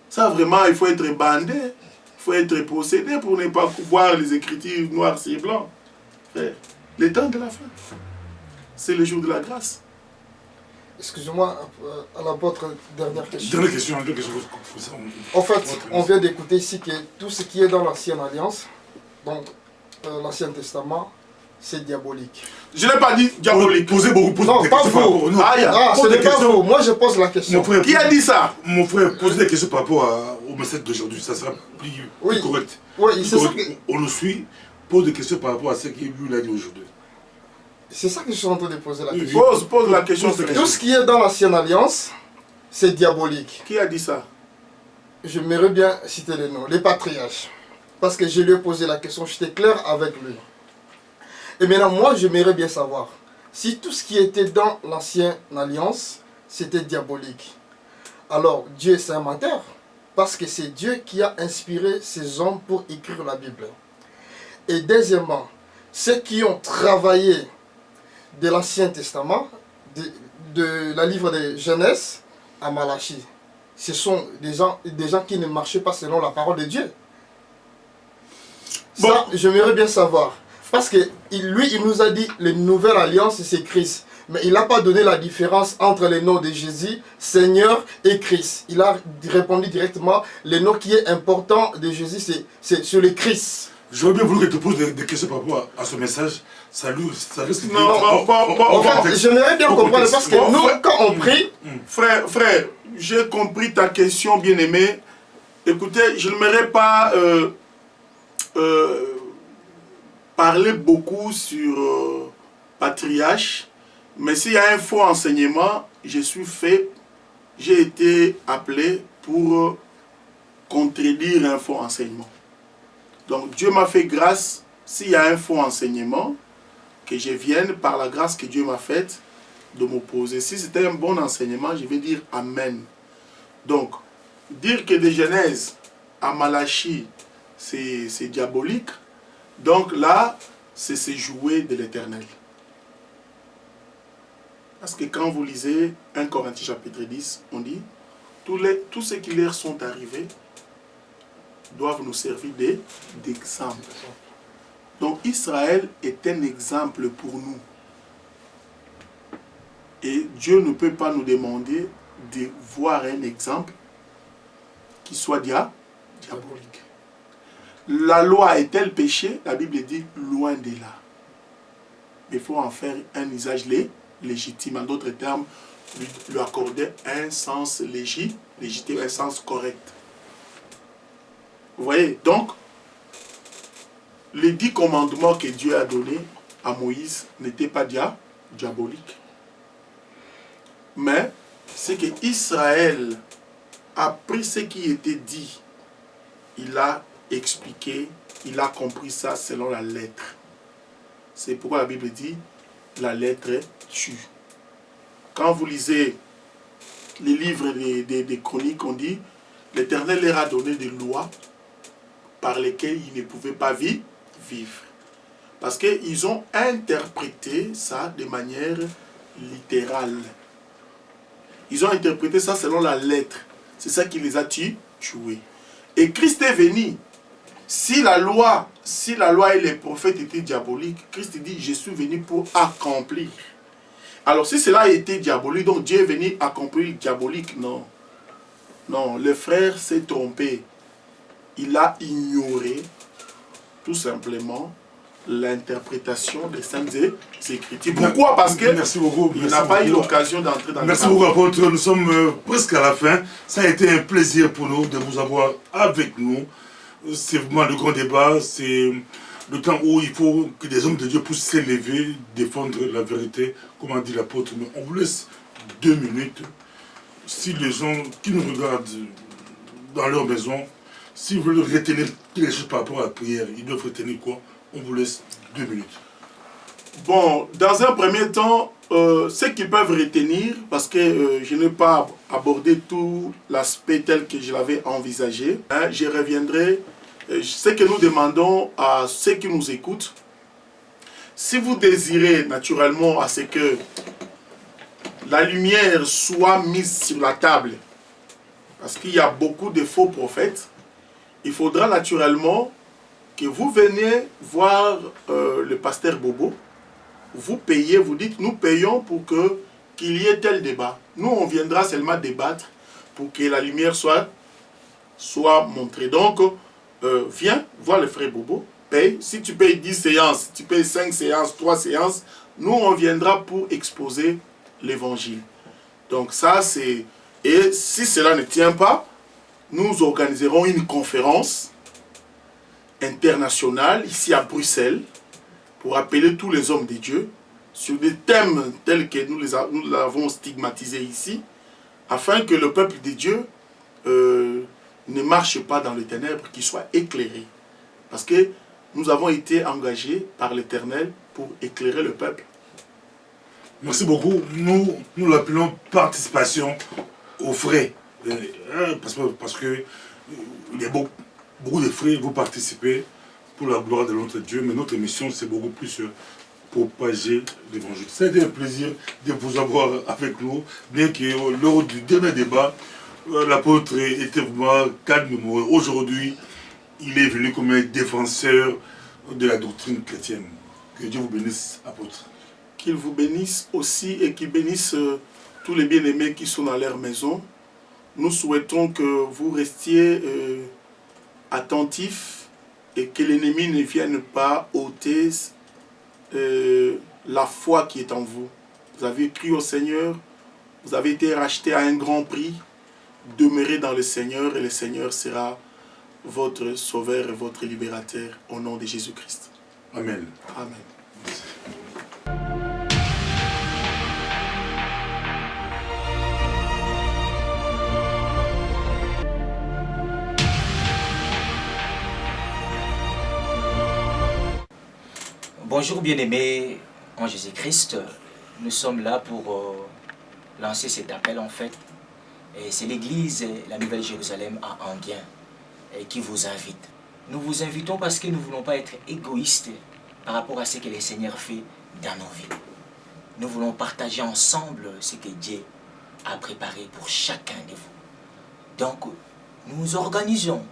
Ça, vraiment, il faut être bandé, il faut être possédé pour ne pas voir les écritures noires sur blanc. Le temps de la fin, c'est le jour de la grâce. Excusez-moi, à l'apôtre, dernière question. Dernière question, En fait, on vient d'écouter ici que tout ce qui est dans l'Ancienne Alliance, donc l'Ancien Testament, c'est diabolique. Je n'ai pas dit diabolique. Posez beaucoup de questions. Non, pas faux. Ce n'est pas faux. Moi, je pose la question. Frère, qui a dit ça? Mon frère, posez des questions par rapport au message d'aujourd'hui. Ça sera plus correct. Oui, c'est ça. On le suit, pose des questions par rapport à ce qu'il lui a dit aujourd'hui. C'est ça que je suis en train de poser la question. Pose la question. Tout ce qui est dans l'Ancienne Alliance, c'est diabolique. Qui a dit ça? Je m'aimerais bien citer les noms. Les patriarches. Parce que je lui ai posé la question, j'étais clair avec lui. Et maintenant, moi, je m'aimerais bien savoir si tout ce qui était dans l'Ancienne Alliance, c'était diabolique. Alors, Dieu est un menteur. Parce que c'est Dieu qui a inspiré ces hommes pour écrire la Bible. Et deuxièmement, ceux qui ont travaillé de l'Ancien Testament, de la livre de Genèse à Malachie, ce sont des gens qui ne marchaient pas selon la parole de Dieu. Bon. Ça, j'aimerais bien savoir. Parce que lui, il nous a dit, les nouvelles alliances, c'est Christ. Mais il n'a pas donné la différence entre les noms de Jésus, Seigneur et Christ. Il a répondu directement, le nom qui est important de Jésus, c'est sur le Christ. J'aurais bien voulu que tu poses des questions par rapport à ce message. Ça risque de... En fait, j'aimerais bien comprendre parce que nous, quand on prie... Frère, j'ai compris ta question, bien-aimé. Écoutez, je n'aimerais pas parler beaucoup sur patriarche, mais s'il y a un faux enseignement, j'ai été appelé pour contredire un faux enseignement. Donc Dieu m'a fait grâce, s'il y a un faux enseignement, que je vienne par la grâce que Dieu m'a faite de m'opposer. Si c'était un bon enseignement, je vais dire Amen. Donc, dire que de Genèse à Malachie, c'est diabolique, donc là, c'est se jouer de l'Éternel. Parce que quand vous lisez 1 Corinthiens chapitre 10, on dit, tous ceux qui leur sont arrivés doivent nous servir d'exemple. Donc Israël est un exemple pour nous. Et Dieu ne peut pas nous demander de voir un exemple qui soit diabolique. La loi est-elle péché? La Bible dit loin de là. Mais il faut en faire un usage légitime. En d'autres termes, lui accorder un sens légitime, un sens correct. Vous voyez? Donc, les 10 commandements que Dieu a donnés à Moïse n'étaient pas diaboliques. Mais c'est que Israël a pris ce qui était dit. Il a expliqué, il a compris ça selon la lettre. C'est pourquoi la Bible dit, la lettre tue. Quand vous lisez les livres des chroniques, on dit, l'Éternel leur a donné des lois par lesquelles ils ne pouvaient pas vivre. Parce qu'ils ont interprété ça de manière littérale. Ils ont interprété ça selon la lettre. C'est ça qui les a tués. Et Christ est venu. Si la loi et les prophètes étaient diaboliques, Christ dit, je suis venu pour accomplir. Alors si cela a été diabolique, donc Dieu est venu accomplir le diabolique, non. Non, le frère s'est trompé. Il a ignoré tout simplement l'interprétation des Saintes Écritures. Pourquoi? Parce que il n'a pas eu l'occasion d'entrer dans le... Merci beaucoup, apôtre. Nous sommes presque à la fin. Ça a été un plaisir pour nous de vous avoir avec nous. C'est vraiment le grand débat. C'est le temps où il faut que des hommes de Dieu puissent s'élever, défendre la vérité, comme a dit l'apôtre. Mais on vous laisse 2 minutes. Si les gens qui nous regardent dans leur maison, s'ils veulent retenir quelque chose par rapport à la prière, ils doivent retenir quoi? On vous laisse 2 minutes. Bon, dans un premier temps, ce qu'ils peuvent retenir, parce que je n'ai pas abordé tout l'aspect tel que je l'avais envisagé, hein, je reviendrai. Ce que nous demandons à ceux qui nous écoutent, si vous désirez naturellement à ce que la lumière soit mise sur la table, parce qu'il y a beaucoup de faux prophètes, il faudra naturellement que vous veniez voir le pasteur Bobo, vous payez, vous dites, nous payons pour qu'il y ait tel débat. Nous, on viendra seulement débattre pour que la lumière soit montrée. Donc, viens voir le frère Bobo, paye. Si tu payes 10 séances, tu payes 5 séances, 3 séances, nous, on viendra pour exposer l'évangile. Donc ça, c'est... Et si cela ne tient pas, nous organiserons une conférence internationale ici à Bruxelles pour appeler tous les hommes de Dieu sur des thèmes tels que nous l'avons stigmatisé ici, afin que le peuple de Dieu ne marche pas dans les ténèbres, qu'il soit éclairé. Parce que nous avons été engagés par l'Éternel pour éclairer le peuple. Merci beaucoup. Nous l'appelons participation aux frais. Parce que il y a beaucoup de frais, vous participez pour la gloire de notre Dieu, mais notre mission, c'est beaucoup plus propager l'évangile. C'était un plaisir de vous avoir avec nous, bien que lors du dernier débat, l'apôtre était vraiment calme. Aujourd'hui, il est venu comme un défenseur de la doctrine chrétienne. Que Dieu vous bénisse, apôtre. Qu'il vous bénisse aussi et qu'il bénisse tous les bien-aimés qui sont dans leur maison. Nous souhaitons que vous restiez attentifs et que l'ennemi ne vienne pas ôter la foi qui est en vous. Vous avez cru au Seigneur, vous avez été racheté à un grand prix. demeurez dans le Seigneur et le Seigneur sera votre sauveur et votre libérateur au nom de Jésus-Christ. Amen. Amen. Bonjour bien-aimés en Jésus-Christ, nous sommes là pour lancer cet appel en fait. Et c'est l'église La Nouvelle Jérusalem à Anguien qui vous invite. Nous vous invitons parce que nous ne voulons pas être égoïstes par rapport à ce que le Seigneur fait dans nos vies. Nous voulons partager ensemble ce que Dieu a préparé pour chacun de vous. Donc nous organisons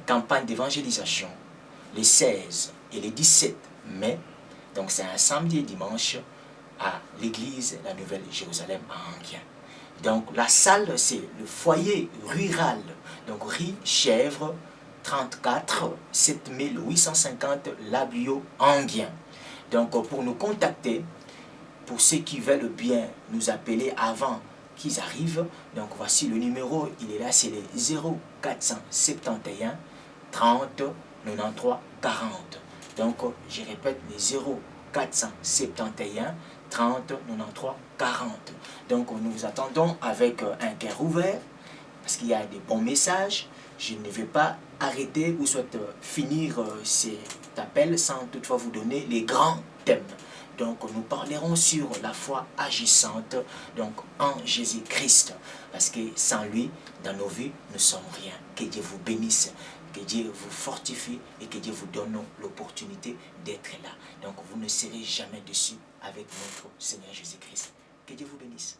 campagne d'évangélisation les 16 et les 17 mai, donc c'est un samedi et dimanche à l'église La Nouvelle Jérusalem à Anguien. Donc la salle c'est le foyer rural, donc rue Chèvre 34 7850 Labio Anguien. Donc pour nous contacter, pour ceux qui veulent bien nous appeler avant qu'ils arrivent, donc voici le numéro, il est là, c'est le 0471 30 93 40. Donc, je répète, les 0471 30 93 40. Donc, nous vous attendons avec un cœur ouvert, parce qu'il y a des bons messages. Je ne vais pas arrêter ou soit finir cet appel sans toutefois vous donner les grands thèmes. Donc, nous parlerons sur la foi agissante, donc en Jésus-Christ, parce que sans lui, dans nos vies, nous ne sommes rien. Que Dieu vous bénisse. Que Dieu vous fortifie et que Dieu vous donne l'opportunité d'être là. Donc vous ne serez jamais déçus avec notre Seigneur Jésus-Christ. Que Dieu vous bénisse.